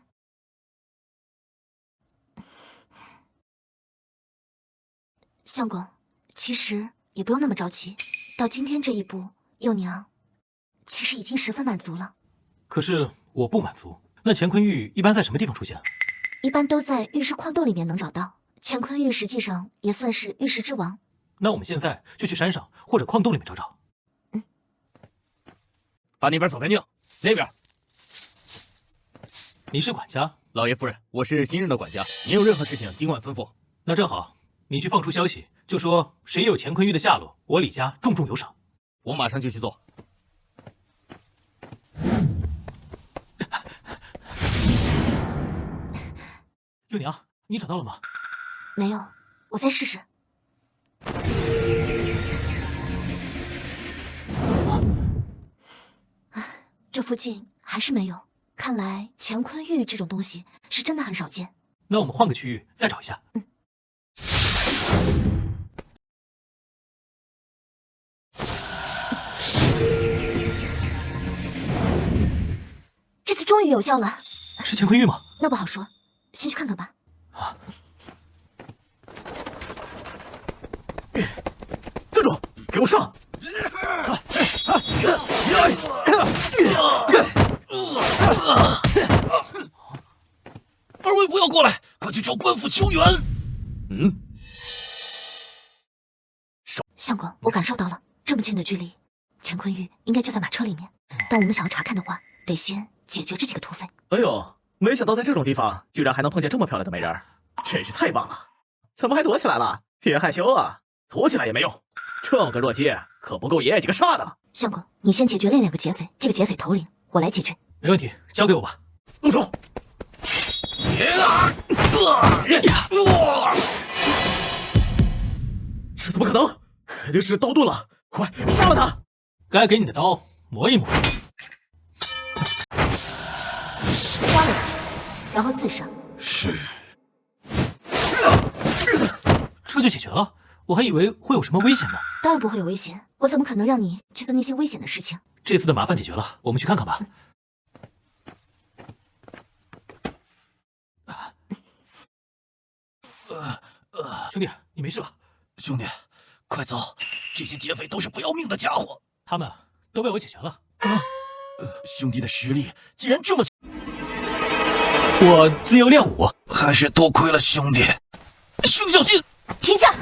相公，其实也不用那么着急，到今天这一步，幼娘其实已经十分满足了。可是我不满足。那乾坤玉一般在什么地方出现？一般都在玉石矿洞里面能找到。乾坤玉实际上也算是玉石之王。那我们现在就去山上或者矿洞里面找找。把那边扫干净，那边。你是管家？老爷夫人，我是新任的管家，您有任何事情尽管吩咐。那正好，你去放出消息，就说谁有乾坤玉的下落，我李家重重有赏。我马上就去做。幼娘，你找到了吗？没有，我再试试。这附近还是没有，看来乾坤玉这种东西是真的很少见。那我们换个区域再找一下。这次终于有效了。是乾坤玉吗？那不好说，先去看看吧。站住！给我上！二位不要过来，快去找官府求援。相公，我感受到了，这么近的距离，乾坤玉应该就在马车里面。但我们想要查看的话，得先解决这几个土匪。哎呦，没想到在这种地方居然还能碰见这么漂亮的美人儿，真是太棒了！怎么还躲起来了？别害羞啊，躲起来也没用，这么个弱鸡可不够爷爷几个杀的。相公，你先解决那2个劫匪，这个劫匪头领我来解决。没问题，交给我吧。动手！这怎么可能？肯定是刀钝了，快杀了他！该给你的刀磨一磨。杀了他，然后自杀。是。这就解决了？我还以为会有什么危险呢。当然不会有危险，我怎么可能让你去做那些危险的事情？这次的麻烦解决了，我们去看看吧。兄弟，你没事吧？兄弟，快走！这些劫匪都是不要命的家伙，他们都被我解决了。兄弟的实力竟然这么强，我自幼练武，还是多亏了兄弟。兄弟小心！停下！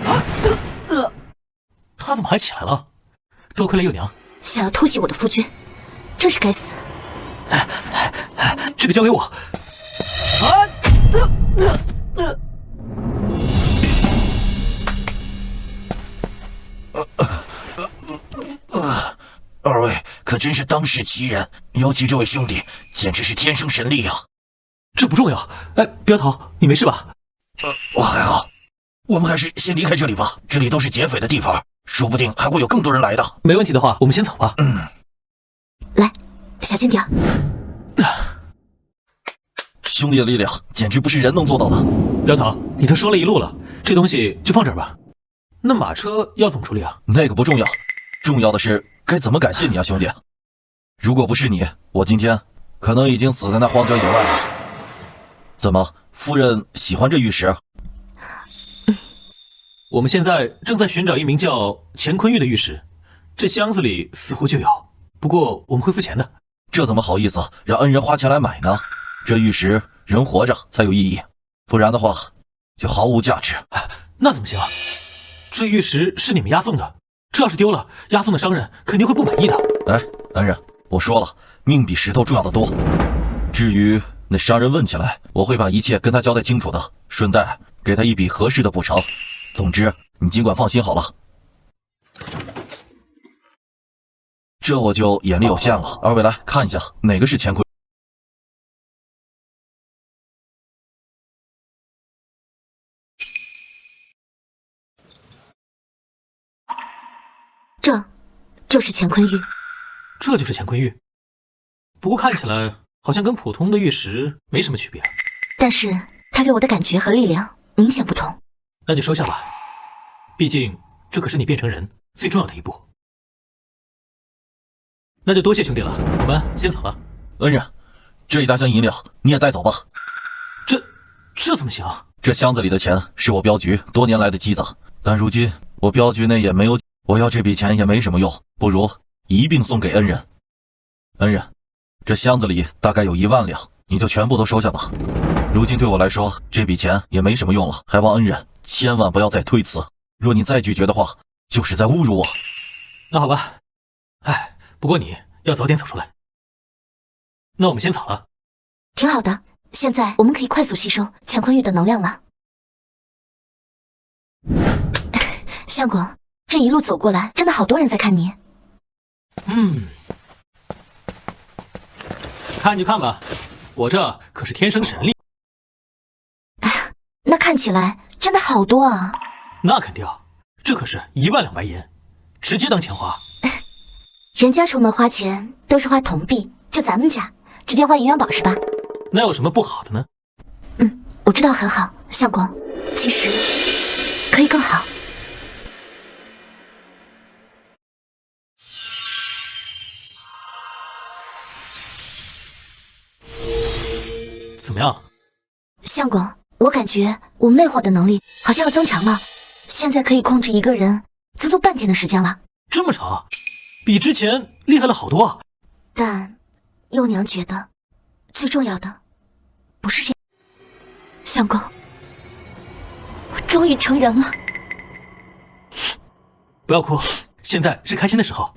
他怎么还起来了？多亏了幼娘。想要偷袭我的夫君，真是该死！这个交给我。二位可真是当世奇人，尤其这位兄弟，简直是天生神力啊！这不重要。哎，镖头，你没事吧？我还好。我们还是先离开这里吧，这里都是劫匪的地盘，说不定还会有更多人来的。没问题的话，我们先走吧。来，小心点儿。兄弟的力量简直不是人能做到的。镖头，你都说了一路了，这东西就放这儿吧。那马车要怎么处理啊？那个不重要，重要的是该怎么感谢你啊，兄弟。如果不是你，我今天可能已经死在那荒郊野外了。怎么，夫人喜欢这玉石？我们现在正在寻找一名叫乾坤玉的玉石，这箱子里似乎就有，不过我们会付钱的。这怎么好意思让恩人花钱来买呢？这玉石人活着才有意义，不然的话就毫无价值。那怎么行？这玉石是你们押送的，这要是丢了，押送的商人肯定会不满意的。哎，恩人，我说了，命比石头重要的多。至于那商人问起来，我会把一切跟他交代清楚的，顺带给他一笔合适的补偿。总之，你尽管放心好了。这我就眼力有限了，二位来看一下，哪个是乾坤？这就是乾坤玉。这就是乾坤玉，不过看起来好像跟普通的玉石没什么区别。但是它给我的感觉和力量明显不同。那就收下吧，毕竟这可是你变成人最重要的一步。那就多谢兄弟了，我们先走了。恩人，这一大箱银两你也带走吧。这怎么行？这箱子里的钱是我镖局多年来的积攒，但如今我镖局内也没有，我要这笔钱也没什么用，不如一并送给恩人。恩人，这箱子里大概有1万两，你就全部都收下吧。如今对我来说，这笔钱也没什么用了，还望恩人千万不要再推辞。若你再拒绝的话，就是在侮辱我。那好吧，哎，不过你要早点走出来。那我们先走了。挺好的，现在我们可以快速吸收乾坤玉的能量了。相公，这一路走过来，真的好多人在看你。看就看吧，我这可是天生神力。那看起来真的好多啊。那肯定，这可是1万两白银，直接当钱花。人家出门花钱都是花铜币，就咱们家直接花银元宝是吧？那有什么不好的呢？我知道很好，相公，其实可以更好。怎么样？相公，我感觉我魅惑的能力好像要增强了，现在可以控制一个人足足半天的时间了。这么长，比之前厉害了好多。但幼娘觉得最重要的不是这。相公，我终于成人了。不要哭，现在是开心的时候。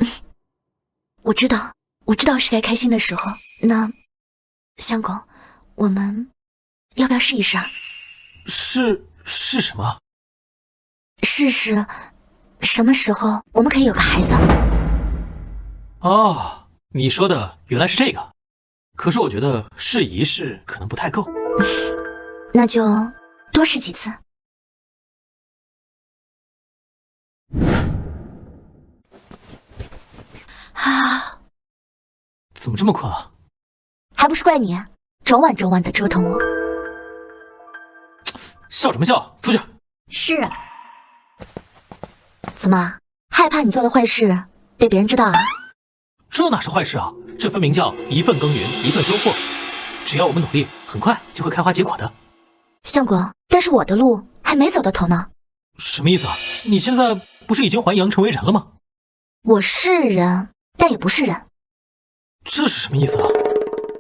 我知道是该开心的时候。那，相公，我们要不要试一试啊？是什么？试试什么时候我们可以有个孩子？哦，你说的原来是这个。可是我觉得试一试可能不太够。那就多试几次。啊，怎么这么困啊？还不是怪你，整晚的折腾我。笑什么笑？出去！是。怎么，害怕你做的坏事被别人知道啊？这哪是坏事啊？这分明叫一份耕耘一份收获。只要我们努力，很快就会开花结果的。相公，但是我的路还没走到头呢。什么意思啊？你现在不是已经还阳成为人了吗？我是人，但也不是人。这是什么意思啊？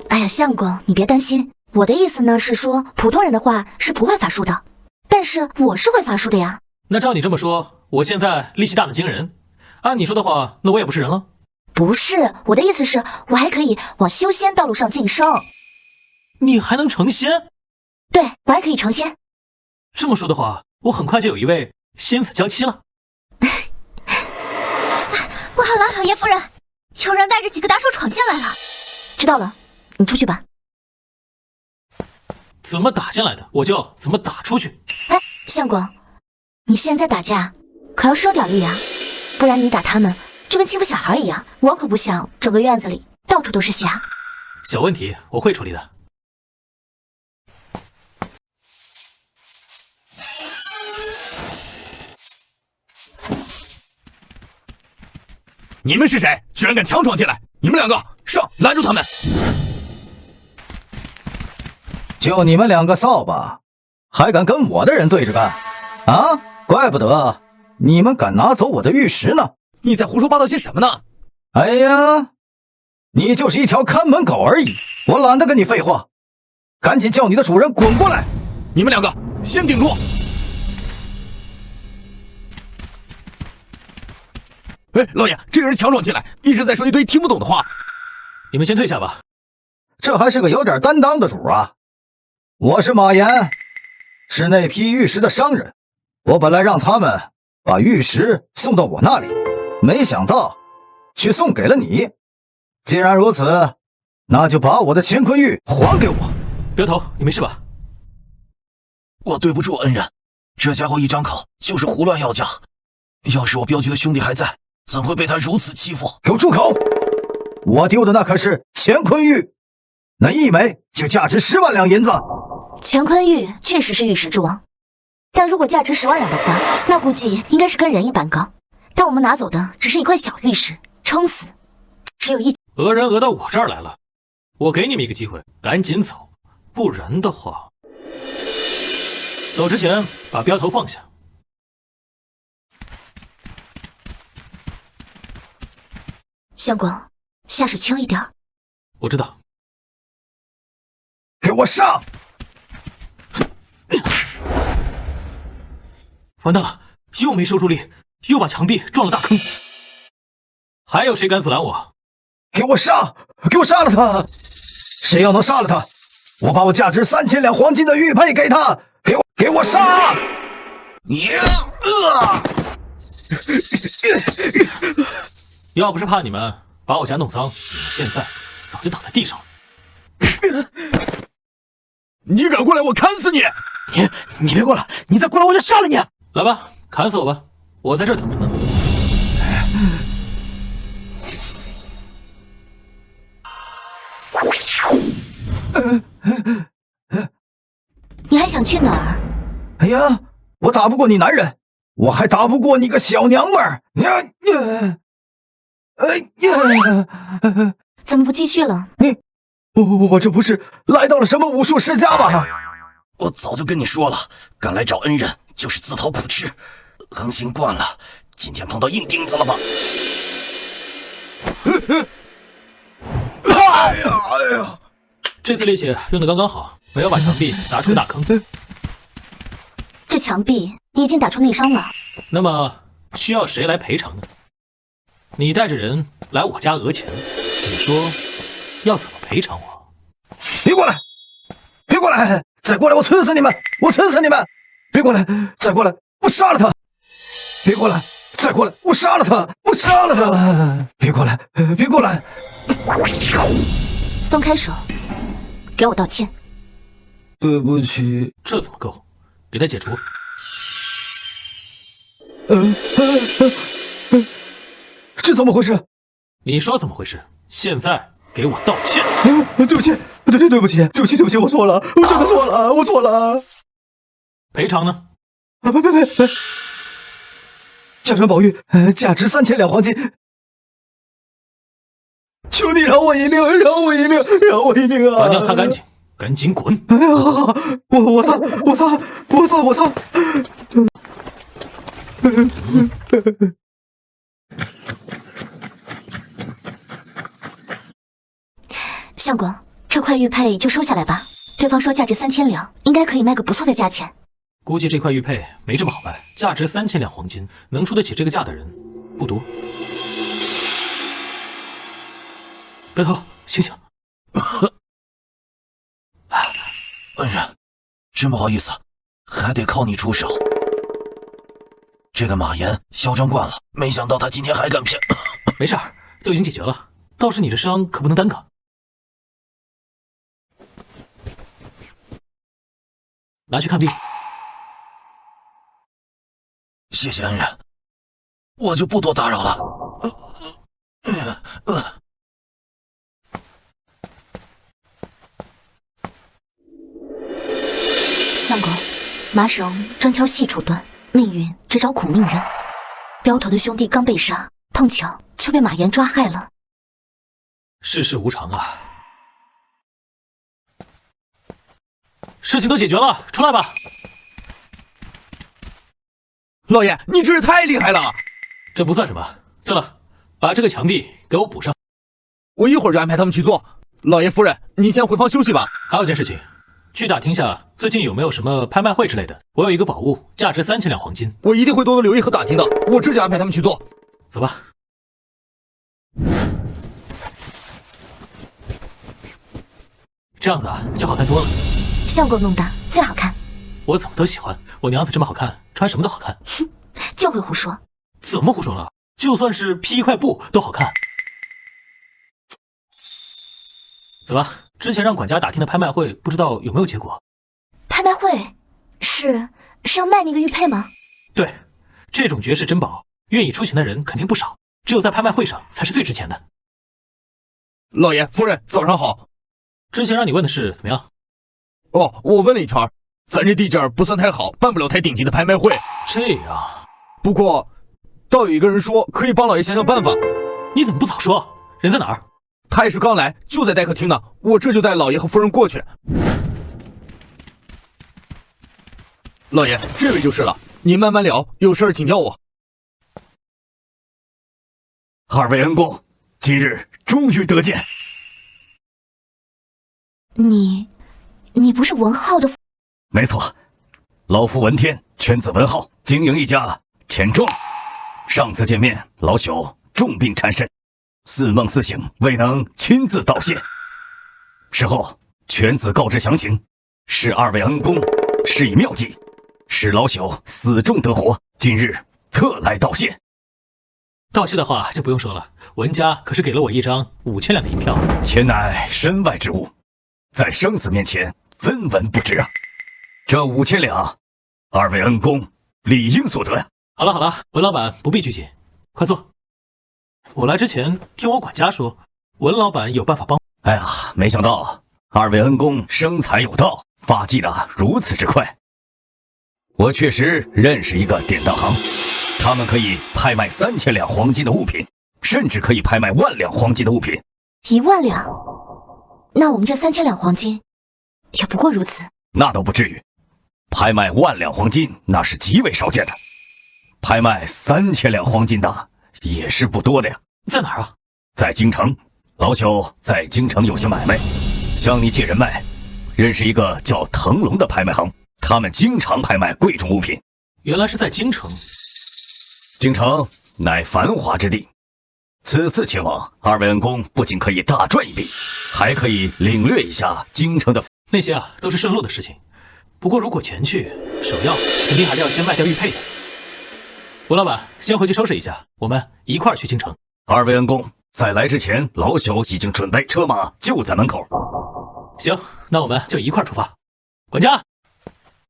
哎呀，相公，你别担心，我的意思呢是说，普通人的话是不会法术的，但是我是会法术的呀。那照你这么说，我现在力气大的惊人，按你说的话，那我也不是人了。不是，我的意思是，我还可以往修仙道路上晋升。你还能成仙？对，我还可以成仙。这么说的话，我很快就有一位仙子娇妻了。不好了，老爷夫人，有人带着几个打手闯进来了。知道了，你出去吧。怎么打进来的，我就怎么打出去。哎，相公，你现在打架可要收点力啊，不然你打他们就跟欺负小孩一样。我可不想整个院子里到处都是虾。小问题我会处理的。你们是谁？居然敢强闯进来！你们两个上，拦住他们！就你们两个扫把，还敢跟我的人对着干？啊，怪不得你们敢拿走我的玉石呢！你在胡说八道些什么呢？哎呀，你就是一条看门狗而已，我懒得跟你废话，赶紧叫你的主人滚过来！你们两个先顶住！哎，老爷，这个人强闯进来，一直在说一堆听不懂的话。你们先退下吧。这还是个有点担当的主啊！我是马岩，是那批玉石的商人。我本来让他们把玉石送到我那里，没想到却送给了你。既然如此，那就把我的乾坤玉还给我。镖头，你没事吧？我对不住恩人，这家伙一张口就是胡乱要价。要是我镖局的兄弟还在，怎会被他如此欺负？给我住口！我丢的那可是乾坤玉，那一枚就价值10万两银子。乾坤玉确实是玉石之王，但如果价值10万两的话，那估计应该是跟人一般高。但我们拿走的只是一块小玉石，撑死只有一。讹人讹到我这儿来了，我给你们一个机会，赶紧走，不然的话，走之前把镖头放下。相公，下手轻一点。我知道。给我上！完蛋了，又没收住力，又把墙壁撞了大坑。还有谁敢阻拦我？给我杀！给我杀了他！谁要能杀了他，我把我价值3000两黄金的玉佩给他！给我杀！你要不是怕你们把我家弄脏，你们现在早就倒在地上了。你敢过来，我砍死你！你别过来，你再过来我就杀了你！来吧，砍死我吧，我在这儿等着呢。你还想去哪儿？哎呀，我打不过你男人，我还打不过你个小娘们儿！怎么不继续了？我这不是来到了什么武术世家吧？我早就跟你说了，敢来找恩人就是自讨苦吃，横行惯了，今天碰到硬钉子了吧？哎呀！这次力气用的刚刚好，没有把墙壁砸出个大坑。这墙壁你已经打出内伤了。那么需要谁来赔偿呢？你带着人来我家讹钱，你说要怎么赔偿我？别过来！别过来！再过来，我刺死你们！我刺死你们！别过来！再过来，我杀了他！别过来！再过来，我杀了他！我杀了他！别过来！别过来！松开手，给我道歉。对不起。这怎么够？给他解除。这怎么回事？你说怎么回事？现在给我道歉！对不起，对不起，我错了，我真的错了，我错了。赔偿呢？赔！家传宝玉，价值3000两黄金。求你让我一命，让我一命啊！把尿擦干净，赶紧滚！好，我擦！相公，这块玉佩就收下来吧。对方说价值3000两，应该可以卖个不错的价钱。估计这块玉佩没这么好卖，价值3000两黄金，能出得起这个价的人不多。白头，醒醒！恩人，真不好意思，还得靠你出手。这个马岩嚣张惯了，没想到他今天还敢骗。没事儿，都已经解决了。倒是你的伤可不能耽搁。拿去看病。谢谢恩人，我就不多打扰了。相公，麻绳专挑细处断，命运只找苦命人。镖头的兄弟刚被杀，碰巧却被马岩抓害了。世事无常啊！事情都解决了，出来吧。老爷，你真是太厉害了！这不算什么。对了，把这个墙壁给我补上。我一会儿就安排他们去做。老爷夫人，您先回房休息吧。还有件事情，去打听下最近有没有什么拍卖会之类的。我有一个宝物，价值3000两黄金。我一定会多多留意和打听的。我这就安排他们去做。走吧。这样子啊，就好看多了。相公弄的最好看。我怎么都喜欢，我娘子这么好看，穿什么都好看。哼，就会胡说。怎么胡说了？就算是披一块布都好看。走吧，之前让管家打听的拍卖会，不知道有没有结果。拍卖会是要卖那个玉佩吗？对，这种绝世珍宝，愿意出钱的人肯定不少，只有在拍卖会上才是最值钱的。老爷夫人，早上好。之前让你问的事怎么样？哦，我问了一圈，咱这地界儿不算太好，办不了太顶级的拍卖会。这样，不过倒有一个人说可以帮老爷想想办法。你怎么不早说？人在哪儿？他也是刚来，就在待客厅呢。我这就带老爷和夫人过去。老爷，这位就是了，您慢慢聊，有事请叫我。二位恩公，今日终于得见。你不是文浩的？没错，老夫文天，犬子文浩，经营一家钱庄。上次见面，老朽重病缠身，似梦似醒，未能亲自道谢。事后，犬子告知详情，是二位恩公施以妙计，使老朽死中得活，今日特来道谢。道谢的话就不用说了，文家可是给了我一张5000两的银票。钱乃身外之物，在生死面前分文不值啊！这5000两，二位恩公理应所得呀。好了好了，文老板不必拘谨，快坐。我来之前听我管家说，文老板有办法帮。哎呀，没想到二位恩公生财有道，发迹的如此之快。我确实认识一个典当行，他们可以拍卖3000两黄金的物品，甚至可以拍卖10000两黄金的物品。1万两？那我们这3000两黄金也不过如此。那倒不至于，拍卖10000两黄金那是极为少见的，拍卖3000两黄金的也是不多的呀。在哪儿啊？在京城，老朽在京城有些买卖，向你借人脉，认识一个叫腾龙的拍卖行，他们经常拍卖贵重物品。原来是在京城。京城乃繁华之地，此次前往，二位恩公不仅可以大赚一笔，还可以领略一下京城的。那些啊都是顺路的事情。不过如果前去，首要肯定还是要先卖掉玉佩的。吴老板，先回去收拾一下，我们一块儿去京城。二位恩公，在来之前，老朽已经准备，车马就在门口。行，那我们就一块儿出发。管家，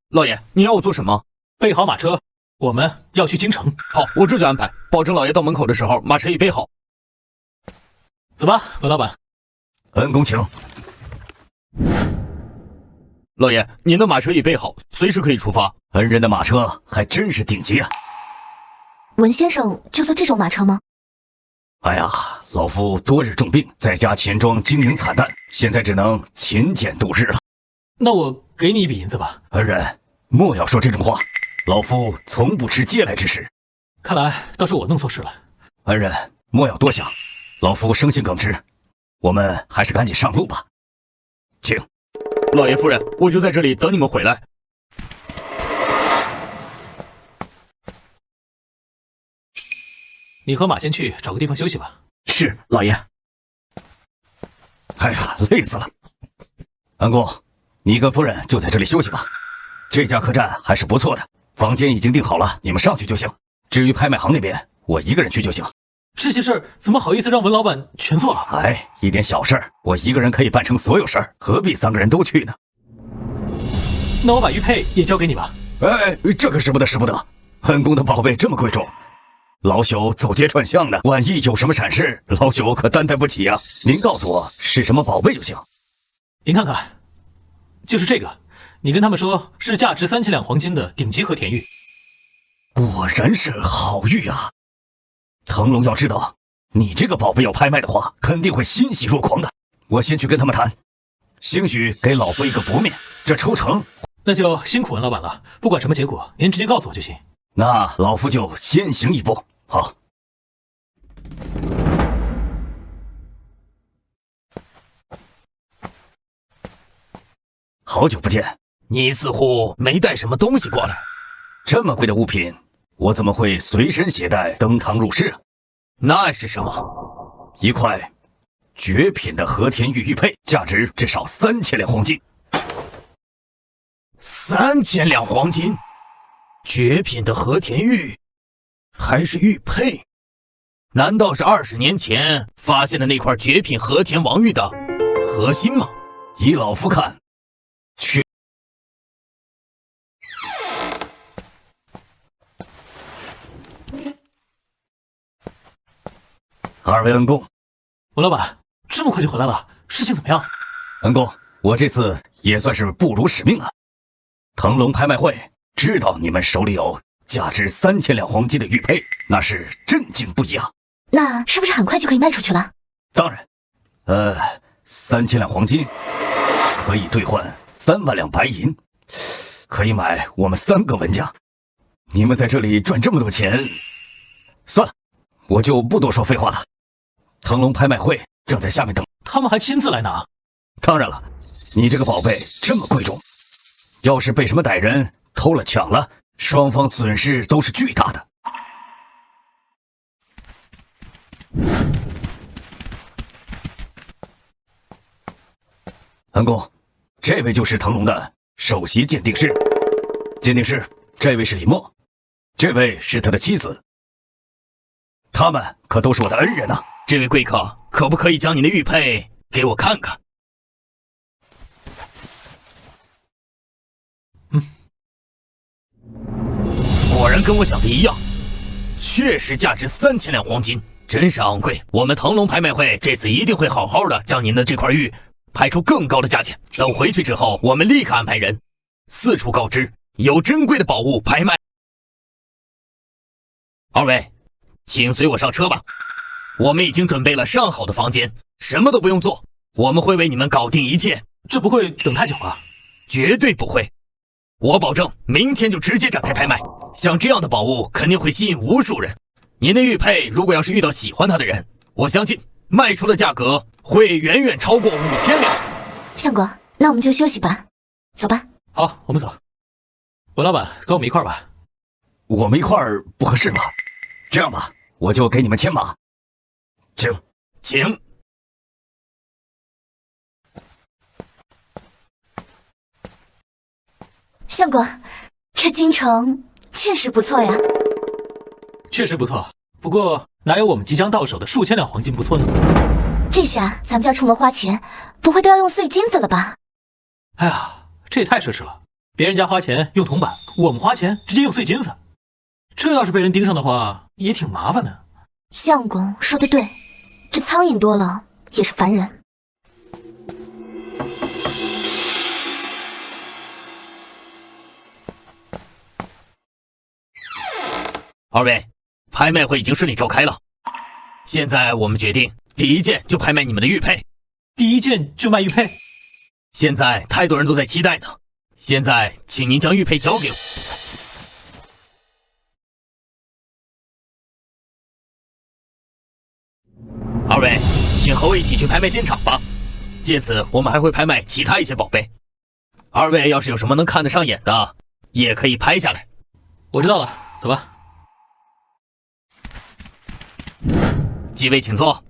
老爷，你要我做什么？备好马车，我们要去京城。好，我这就安排，保证老爷到门口的时候，马车已备好。走吧，文老板。恩公请。老爷，您的马车已备好，随时可以出发。恩人的马车还真是顶级啊！文先生就坐这种马车吗？哎呀，老夫多日重病，在家钱庄经营惨淡，现在只能勤俭度日了。那我给你一笔银子吧。恩人，莫要说这种话，老夫从不吃嗟来之食。看来倒是我弄错事了。恩人，莫要多想，老夫生性耿直，我们还是赶紧上路吧。请。老爷夫人，我就在这里等你们回来。你和马先去找个地方休息吧。是，老爷。哎呀，累死了。恩公，你跟夫人就在这里休息吧。这家客栈还是不错的，房间已经订好了，你们上去就行。至于拍卖行那边，我一个人去就行。这些事儿怎么好意思让文老板全做了？哎，一点小事儿，我一个人可以办成所有事儿，何必3个人都去呢？那我把玉佩也交给你吧。哎，这可使不得，使不得！恩公的宝贝这么贵重，老朽走街串巷的，万一有什么闪失，老朽可担待不起啊！您告诉我是什么宝贝就行。您看看，就是这个，你跟他们说是价值3000两黄金的顶级和田玉。果然是好玉啊！腾龙要知道你这个宝贝要拍卖的话，肯定会欣喜若狂的。我先去跟他们谈，兴许给老夫一个薄面，这抽成。那就辛苦文老板了，不管什么结果，您直接告诉我就行。那老夫就先行一步。好。好久不见，你似乎没带什么东西过来。这么贵的物品，我怎么会随身携带登堂入室啊？那是什么？一块绝品的和田玉玉佩，价值至少3000两黄金。3000两黄金？绝品的和田玉，还是玉佩？难道是20年前发现的那块绝品和田王玉的核心吗？依老夫看，确。二位恩公，文老板这么快就回来了，事情怎么样？恩公，我这次也算是不辱使命啊。腾龙拍卖会知道你们手里有价值3000两黄金的玉佩，那是震惊不已啊。那是不是很快就可以卖出去了？当然，3000两黄金可以兑换3万两白银，可以买我们3个文家。你们在这里赚这么多钱，算了，我就不多说废话了。腾龙拍卖会正在下面等，他们还亲自来拿。当然了，你这个宝贝这么贵重，要是被什么歹人偷了抢了，双方损失都是巨大的。恩公，这位就是腾龙的首席鉴定师。鉴定师，这位是李默，这位是他的妻子，他们可都是我的恩人啊。这位贵客，可不可以将你的玉佩给我看看？果然跟我想的一样，确实价值3000两黄金，真是昂贵。我们腾龙拍卖会这次一定会好好的将您的这块玉拍出更高的价钱。等回去之后，我们立刻安排人四处告知有珍贵的宝物拍卖。二位，请随我上车吧。我们已经准备了上好的房间，什么都不用做，我们会为你们搞定一切。这不会等太久吧？绝对不会，我保证明天就直接展开拍卖。像这样的宝物肯定会吸引无数人。您的玉佩如果要是遇到喜欢它的人，我相信卖出的价格会远远超过5000两。相公，那我们就休息吧，走吧。好，我们走。文老板，跟我们一块儿吧。我们一块儿不合适吧？这样吧，我就给你们牵马。请。相公，这京城确实不错呀。确实不错，不过哪有我们即将到手的数千两黄金不错呢？这下咱们就要出门花钱，不会都要用碎金子了吧？哎呀，这也太奢侈了！别人家花钱用铜板，我们花钱直接用碎金子，这要是被人盯上的话，也挺麻烦的。相公说的对，这苍蝇多了也是烦人。二位，拍卖会已经顺利召开了，现在我们决定第一件就拍卖你们的玉佩。第一件就卖玉佩？现在太多人都在期待呢。现在，请您将玉佩交给我。二位，请和我一起去拍卖现场吧。借此，我们还会拍卖其他一些宝贝。二位要是有什么能看得上眼的，也可以拍下来。我知道了，走吧。几位请坐。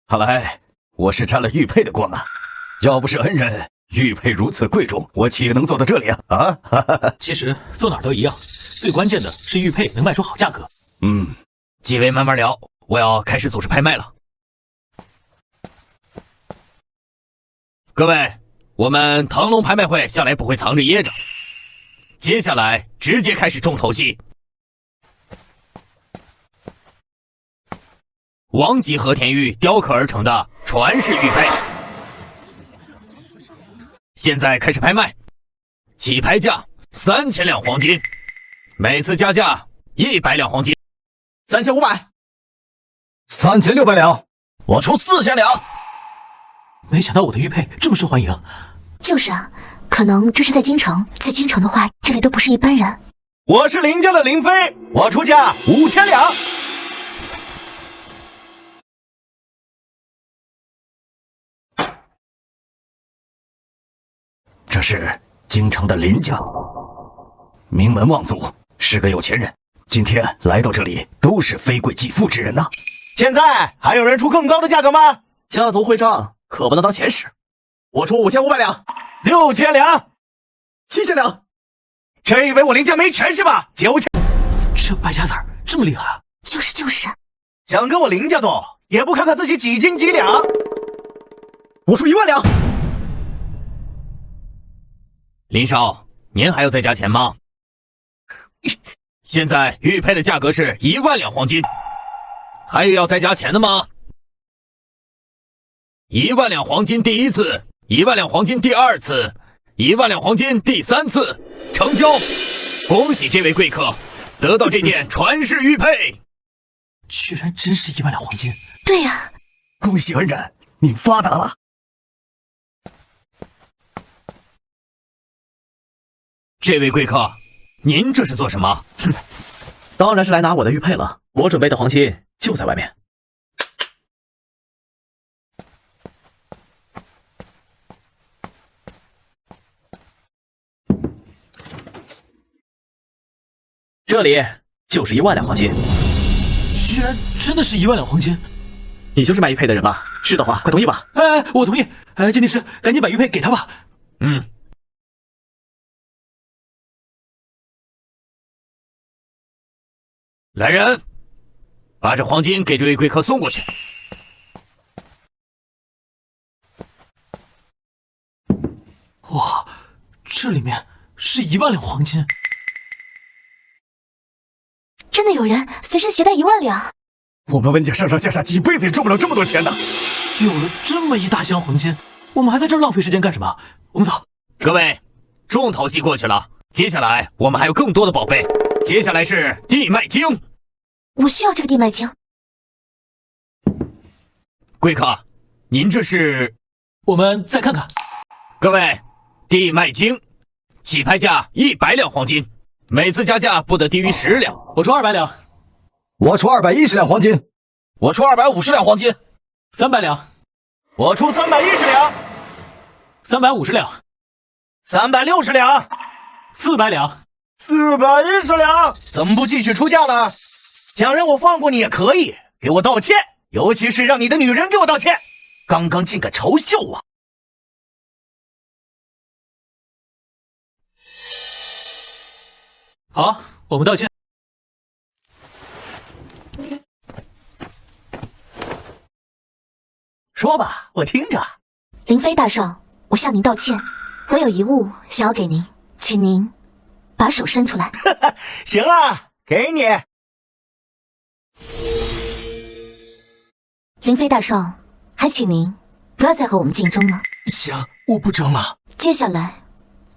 看来我是沾了玉佩的光啊！要不是恩人，玉佩如此贵重，我岂能坐到这里啊？啊！其实坐哪儿都一样，最关键的是玉佩能卖出好价格。几位慢慢聊，我要开始组织拍卖了。各位，我们腾龙拍卖会向来不会藏着掖着，接下来直接开始重头戏。王级和田玉雕刻而成的传世玉佩，现在开始拍卖，起拍价3000两黄金，每次加价100两黄金。3500， 3600两，我出4000两。没想到我的玉佩这么受欢迎。就是啊，可能这是在京城，在京城的话，这里都不是一般人。我是林家的林飞，我出价5000两。这是京城的林家，名门望族，是个有钱人。今天来到这里，都是非贵即富之人呐。现在还有人出更高的价格吗？家族徽章可不能当钱使。我出5500两，6000两，7000两。真以为我林家没钱是吧？9000。这败家子儿这么厉害啊！就是，想跟我林家斗，也不看看自己几斤几两。我出10000两。林少，您还要再加钱吗？现在玉佩的价格是1万两黄金，还有要再加钱的吗？1万两黄金第一次，1万两黄金第二次，1万两黄金第三次，成交！恭喜这位贵客得到这件传世玉佩。居然真是1万两黄金！对呀，恭喜恩人，您发达了。这位贵客，您这是做什么？哼，当然是来拿我的玉佩了。我准备的黄金就在外面。这里就是1万两黄金。居然真的是1万两黄金！你就是卖玉佩的人吧？是的话，快同意吧。哎，我同意。鉴定师，赶紧把玉佩给他吧。来人，把这黄金给这位贵客送过去。哇，这里面是1万两黄金！真的有人随身携带1万两？我们温家上上下下几辈子也赚不了这么多钱的。有了这么一大箱黄金，我们还在这儿浪费时间干什么？我们走。各位，重头戏过去了，接下来我们还有更多的宝贝。接下来是地脉经。我需要这个地脉经。贵客，您这是？我们再看看。各位，地脉经，起拍价100两黄金，每次加价不得低于10两。我出200两。我出210两黄金。我出250两黄金。300两。我出310两。350两。360两。400两。410两。怎么不继续出价了？想让我放过你也可以，给我道歉，尤其是让你的女人给我道歉。刚刚竟敢嘲笑我！好，我们道歉。说吧，我听着。林飞大少，我向您道歉，我有遗物想要给您，请您把手伸出来。行啊，给你。林飞大少，还请您不要再和我们竞争了。行，我不争了。接下来，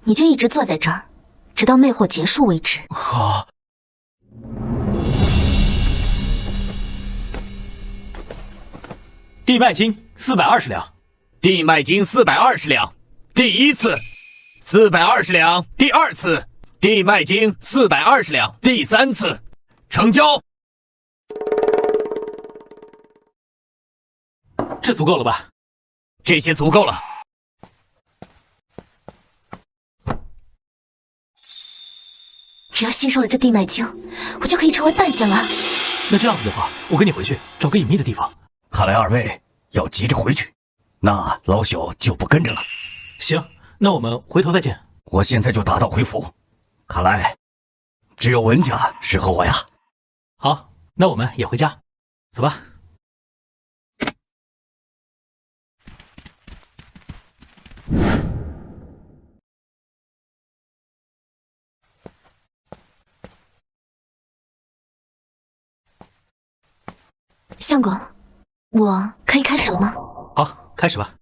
你就一直坐在这儿，直到魅惑结束为止。好。地脉金420两，地脉金420两，第一次；420两，第二次；地脉金420两，第三次，成交。这足够了吧？这些足够了。只要吸收了这地脉精，我就可以成为半仙了。那这样子的话，我跟你回去找个隐秘的地方。看来二位要急着回去，那老朽就不跟着了。行，那我们回头再见。我现在就打道回府，看来只有文家适合我呀。好，那我们也回家，走吧。相公，我可以开始了吗？好，开始吧。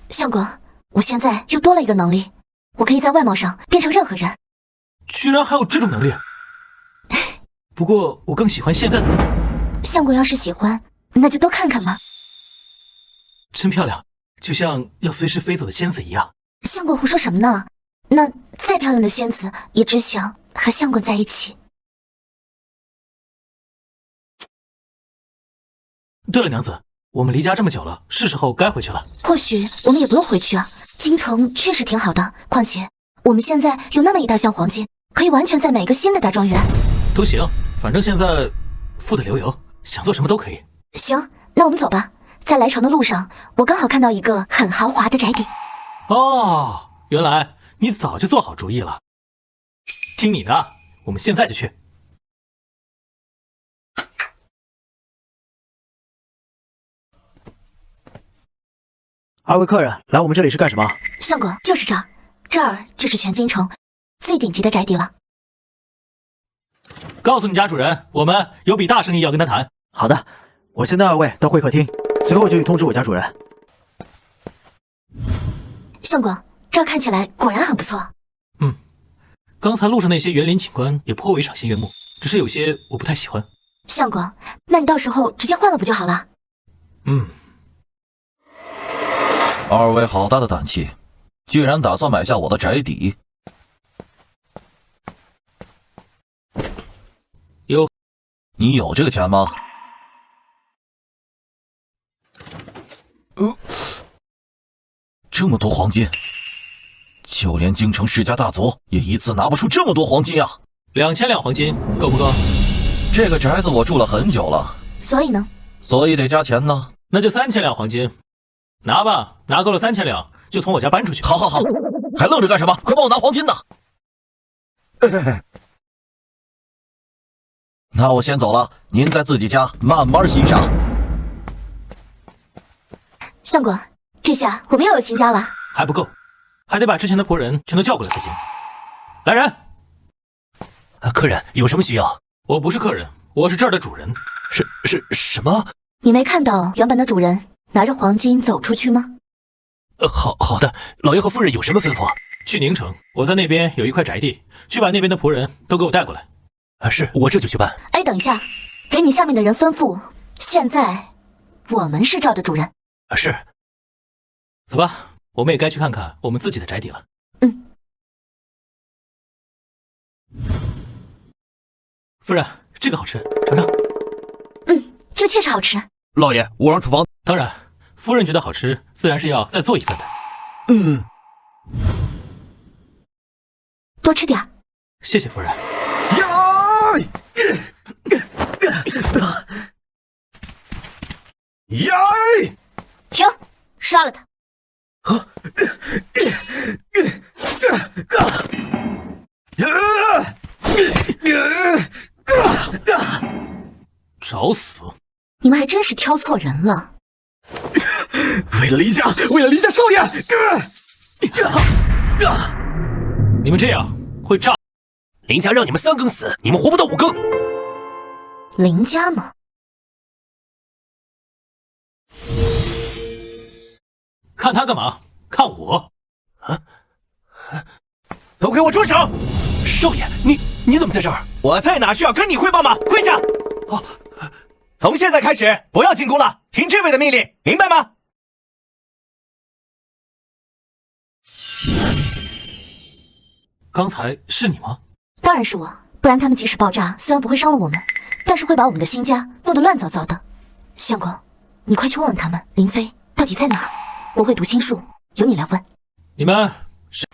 相公，我现在又多了一个能力，我可以在外貌上变成任何人。居然还有这种能力！不过我更喜欢现在的你。相公要是喜欢，那就多看看嘛。真漂亮，就像要随时飞走的仙子一样。相公胡说什么呢？那再漂亮的仙子也只想和相公在一起。对了，娘子，我们离家这么久了，是时候该回去了。或许我们也不用回去啊，京城确实挺好的。况且我们现在有那么一大箱黄金，可以完全再买一个新的大庄园。都行，反正现在富得流油，想做什么都可以。行，那我们走吧。在来城的路上，我刚好看到一个很豪华的宅邸。哦，原来你早就做好主意了。听你的，我们现在就去。二位客人，来我们这里是干什么？相公，就是这儿，这儿就是全京城最顶级的宅邸了。告诉你家主人，我们有笔大生意要跟他谈。好的，我先带二位到会客厅，随后就去通知我家主人。相公，这儿看起来果然很不错。刚才路上那些园林景观也颇为赏心悦目，只是有些我不太喜欢。相公，那你到时候直接换了不就好了？二位好大的胆气，居然打算买下我的宅邸。你有这个钱吗？这么多黄金，就连京城世家大族也一次拿不出这么多黄金啊！2000两黄金够不够？这个宅子我住了很久了，所以呢？所以得加钱呢。那就3000两黄金，拿吧，拿够了3000两就从我家搬出去。好，还愣着干什么？快帮我拿黄金呢！那我先走了，您在自己家慢慢欣赏。相公，这下我们又有新家了。还不够，还得把之前的仆人全都叫过来才行。来人！客人有什么需要？我不是客人，我是这儿的主人。是什么？你没看到原本的主人拿着黄金走出去吗？好的，老爷和夫人有什么吩咐？去宁城，我在那边有一块宅地，去把那边的仆人都给我带过来。是，我这就去办。哎，等一下，给你下面的人吩咐，现在我们是这儿的主人。是。走吧，我们也该去看看我们自己的宅邸了。夫人，这个好吃，尝尝。这确实好吃。老爷，我让厨房。当然，夫人觉得好吃，自然是要再做一份的。多吃点。谢谢夫人。停，杀了他！找死！你们还真是挑错人了。为了林家，为了林家少爷！你们这样会炸。林家让你们3更死，你们活不到5更。林家吗？看他干嘛？看我！都给我住手！少爷，你怎么在这儿？我在哪需要跟你汇报吗？跪下！哦，从现在开始不要进宫了，听这位的命令，明白吗？刚才是你吗？当然是我，不然他们即使爆炸，虽然不会伤了我们，但是会把我们的新家弄得乱糟糟的。相公，你快去问问他们，林飞到底在哪儿？我会读心术，由你来问。你们是？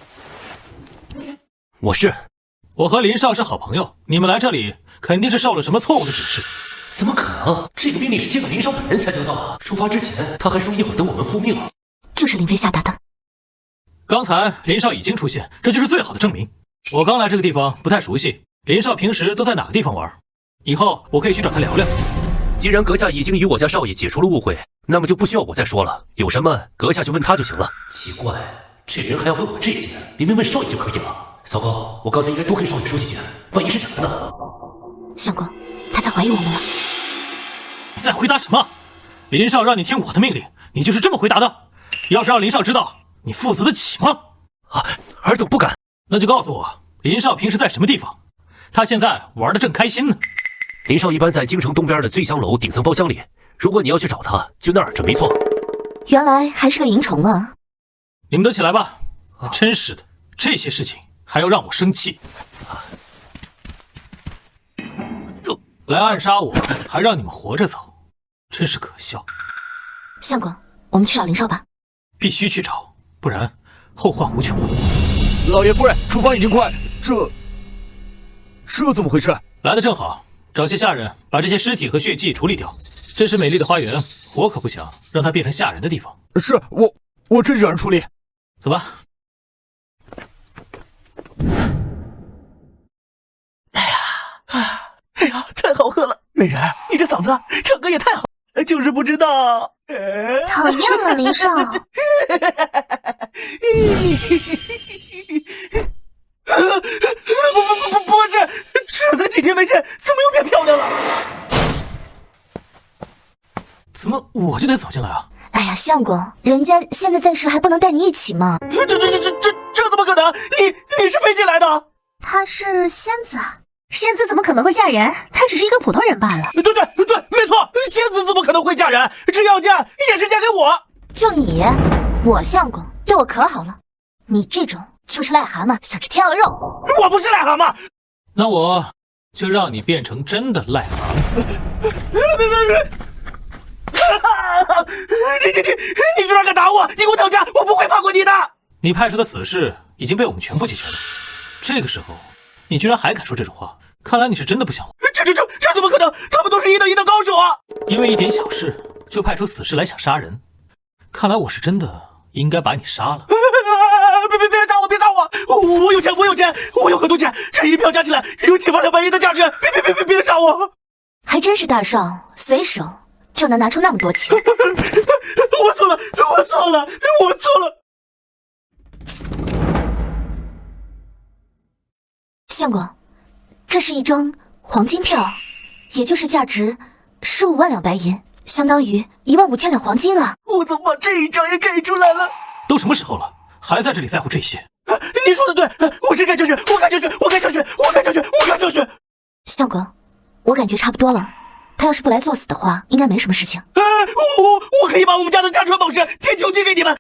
我和林少是好朋友，你们来这里肯定是受了什么错误的指示。怎么可能？这个命令是见了林少本人才得到的。出发之前，他还说一会儿等我们复命了。就是林飞下达的。刚才林少已经出现，这就是最好的证明。我刚来这个地方不太熟悉，林少平时都在哪个地方玩？以后我可以去找他聊聊。既然阁下已经与我家少爷解除了误会，那么就不需要我再说了。有什么阁下就问他就行了。奇怪，这人还要问我这些，明明问少爷就可以了。糟糕，我刚才应该多跟少爷说几句，万一是假的呢？相公，他在怀疑我们了。你在回答什么？林少让你听我的命令，你就是这么回答的？要是让林少知道，你负责得起吗？尔等不敢。那就告诉我，林少平时在什么地方？他现在玩得正开心呢。林少一般在京城东边的醉香楼顶层包厢里，如果你要去找他，就那儿准没错。原来还是个淫虫啊！你们都起来吧。真是的，这些事情还要让我生气。来暗杀我，还让你们活着走，真是可笑。相公，我们去找林少吧。必须去找，不然后患无穷。老爷夫人，厨房已经快，这怎么回事？来得正好，找些下人把这些尸体和血迹处理掉。这是美丽的花园，我可不想让它变成吓人的地方。是我这就让人处理。走吧。哎呀，太好喝了！美人，你这嗓子唱歌也太好，就是不知道。讨厌了，林少。不是，这才几天没见，怎么又变漂亮了？怎么我就得走进来啊？哎呀，相公，人家现在暂时还不能带你一起嘛。这怎么可能？你是飞进来的？她是仙子。仙子怎么可能会嫁人？她只是一个普通人罢了。对，没错，仙子怎么可能会嫁人？只要嫁也是嫁给我。就你，我相公对我可好了，你这种就是癞蛤蟆想吃天鹅肉。我不是癞蛤蟆。那我就让你变成真的癞蛤蟆。别！你居然敢打我！你给我等着，我不会放过你的！你派出的死士已经被我们全部解决了，这个时候你居然还敢说这种话，看来你是真的不想活。这怎么可能？他们都是1等1的高手啊！因为一点小事就派出死士来想杀人，看来我是真的应该把你杀了。别杀我！我有钱，我有很多钱，这一票加起来有7万200亿的价值！别杀我！还真是大少，随手就能拿出那么多钱。我错了！相公，这是一张黄金票，也就是价值15万两白银，相当于15000两黄金啊！我怎么把这一张也给出来了？都什么时候了，还在这里在乎这些？你说的对，我是该教训！相公，我感觉差不多了。他要是不来作死的话，应该没什么事情。我可以把我们家的家传宝石天穹晶给你们。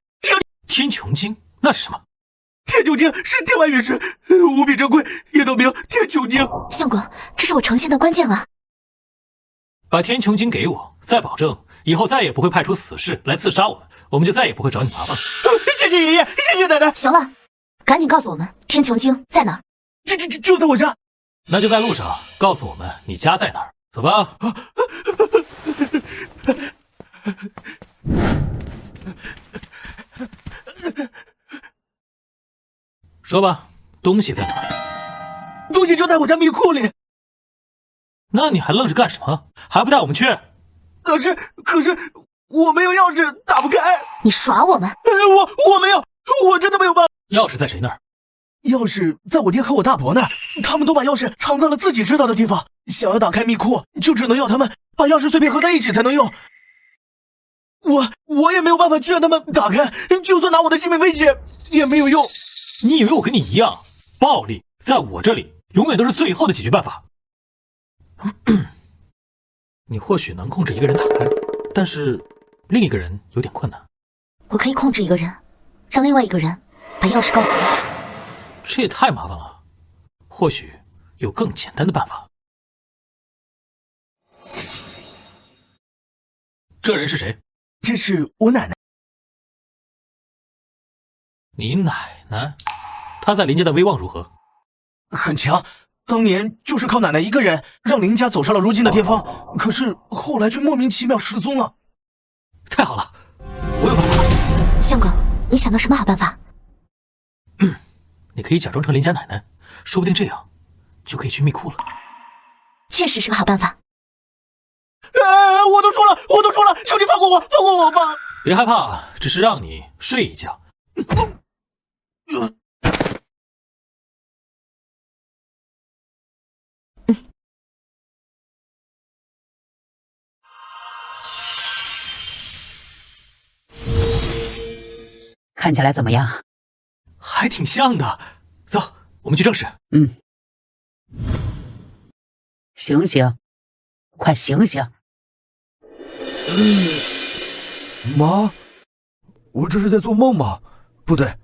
天穹晶那是什么？天穹晶是天外陨石，无比珍贵，也都名天穹晶。相公，这是我成仙的关键啊！把天穹晶给我，再保证以后再也不会派出死士来刺杀我们，我们就再也不会找你麻烦了。谢谢爷爷，谢谢奶奶。行了，赶紧告诉我们天穹晶在哪儿？就在我家。那就在路上告诉我们你家在哪儿。走吧。说吧，东西在哪儿？东西就在我家密库里。那你还愣着干什么？还不带我们去？可是我没有钥匙，打不开。你耍我们？我没有，我真的没有办法。钥匙在谁那儿？钥匙在我爹和我大伯那儿，他们都把钥匙藏在了自己知道的地方。想要打开密库，就只能要他们把钥匙碎片合在一起才能用。我也没有办法去让他们打开，就算拿我的性命威胁也没有用。你以为我跟你一样，暴力在我这里永远都是最后的解决办法？你或许能控制一个人打开，但是另一个人有点困难。我可以控制一个人，让另外一个人把钥匙告诉我。这也太麻烦了，或许有更简单的办法。这人是谁？这是我奶奶。你奶奶？她在林家的威望如何？很强，当年就是靠奶奶一个人让林家走上了如今的巅峰，可是后来却莫名其妙失踪了。太好了，我有办法。相公，你想到什么好办法？你可以假装成林家奶奶，说不定这样就可以去密库了。确实是个好办法。我都说了，求你放过我吧！别害怕，只是让你睡一觉。看起来怎么样？还挺像的。走，我们去正室。醒醒，快醒醒！妈，我这是在做梦吗？不对，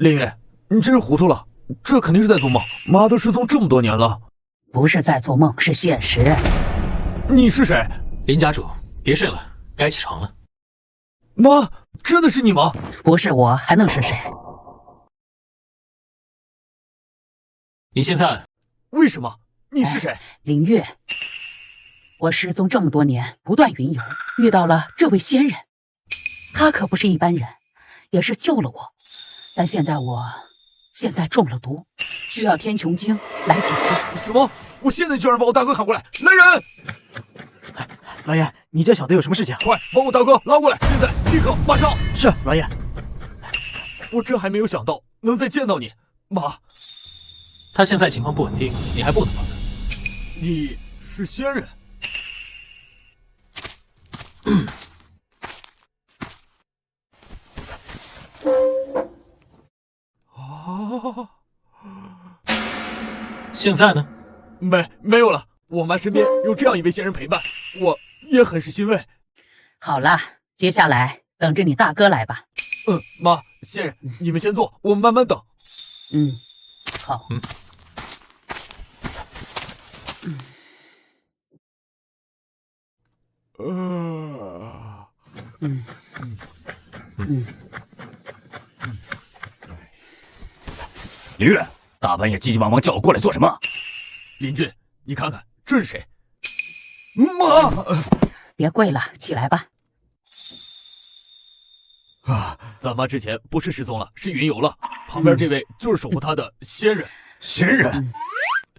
林远，你真是糊涂了，这肯定是在做梦。妈都失踪这么多年了，不是在做梦，是现实。你是谁？林家主，别睡了，该起床了。妈，真的是你吗？不是我，还能是谁？你现在为什么？你是谁？林月。我失踪这么多年，不断云游，遇到了这位仙人，他可不是一般人，也是救了我。但现在中了毒，需要天穹经来解救。什么？我现在就让把我大哥喊过来！来人！老爷，你家小的有什么事情？快把我大哥拉过来！现在，立刻，马上！是，老爷。我真还没有想到能再见到你，妈。他现在情况不稳定，你还不能帮他。你是仙人？现在呢？没有了。我妈身边有这样一位仙人陪伴，我也很是欣慰。好了，接下来等着你大哥来吧。妈，仙人，你们先坐，我们慢慢等。好。李月，大半夜急急忙忙叫我过来做什么？林俊，你看看这是谁？妈，别跪了，起来吧。咱妈之前不是失踪了，是云游了。旁边这位就是守护她的仙人。仙人？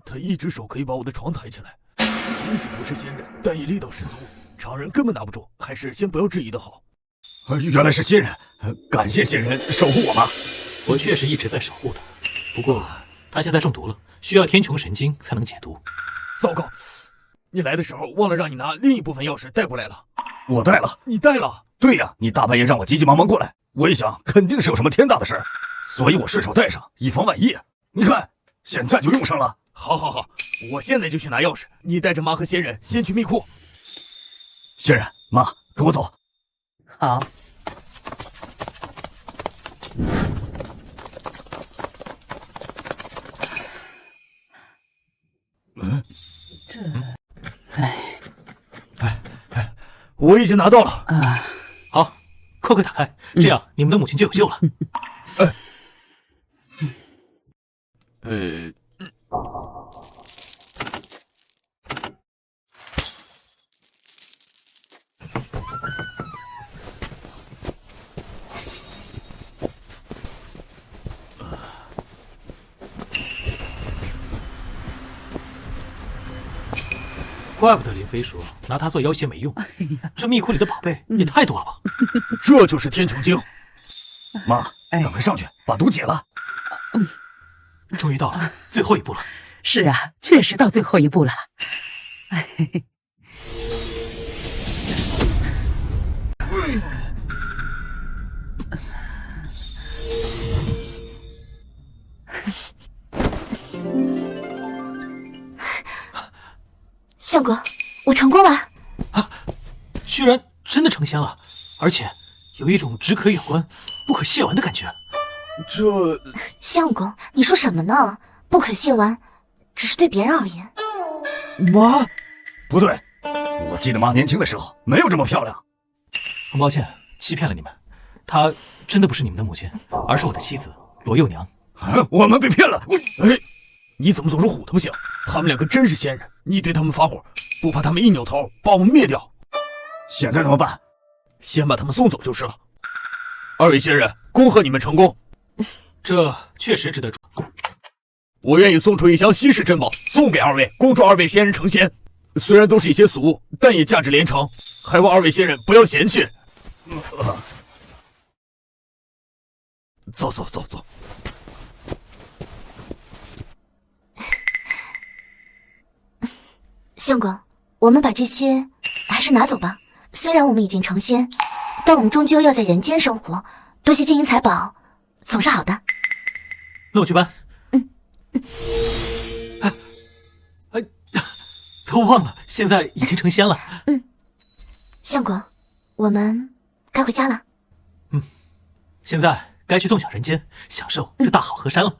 他一只手可以把我的床抬起来。即使不是仙人，但以力道十足，常人根本拿不住。还是先不要质疑的好。原来是仙人，感谢仙人守护我妈。我确实一直在守护他，不过他现在中毒了，需要天穹神经才能解毒。糟糕，你来的时候忘了让你拿另一部分钥匙带过来了。我带了。你带了？对呀，你大半夜让我急急忙忙过来，我一想肯定是有什么天大的事，所以我顺手带上，以防万一。你看，现在就用上了。好，我现在就去拿钥匙，你带着妈和仙人先去密库。仙人，妈，跟我走。好。我已经拿到了。好，快打开，这样你们的母亲就有救了。怪不得林飞说拿它做要挟没用，这密库里的宝贝也太多了吧？这就是天穹经。妈，赶快上去把毒解了。终于到了最后一步了。是啊，确实到最后一步了。相公，我成功了！居然真的成仙了，而且有一种只可远观不可亵玩的感觉。相公，你说什么呢？不可亵玩，只是对别人而言。妈，不对，我记得妈年轻的时候没有这么漂亮。很抱歉，欺骗了你们，她真的不是你们的母亲，而是我的妻子罗幼娘。我们被骗了！哎，你怎么总是唬他们想？他们两个真是仙人，你对他们发火，不怕他们一扭头把我们灭掉？现在怎么办？先把他们送走就是了。二位仙人，恭贺你们成功。这确实值得。我愿意送出一箱稀世珍宝送给二位，恭祝二位仙人成仙。虽然都是一些俗物，但也价值连城，还望二位仙人不要嫌弃。走。相公，我们把这些还是拿走吧。虽然我们已经成仙，但我们终究要在人间生活，多些金银财宝总是好的。那我去搬。都忘了，现在已经成仙了。相公，我们该回家了。现在该去纵享人间，享受这大好河山了。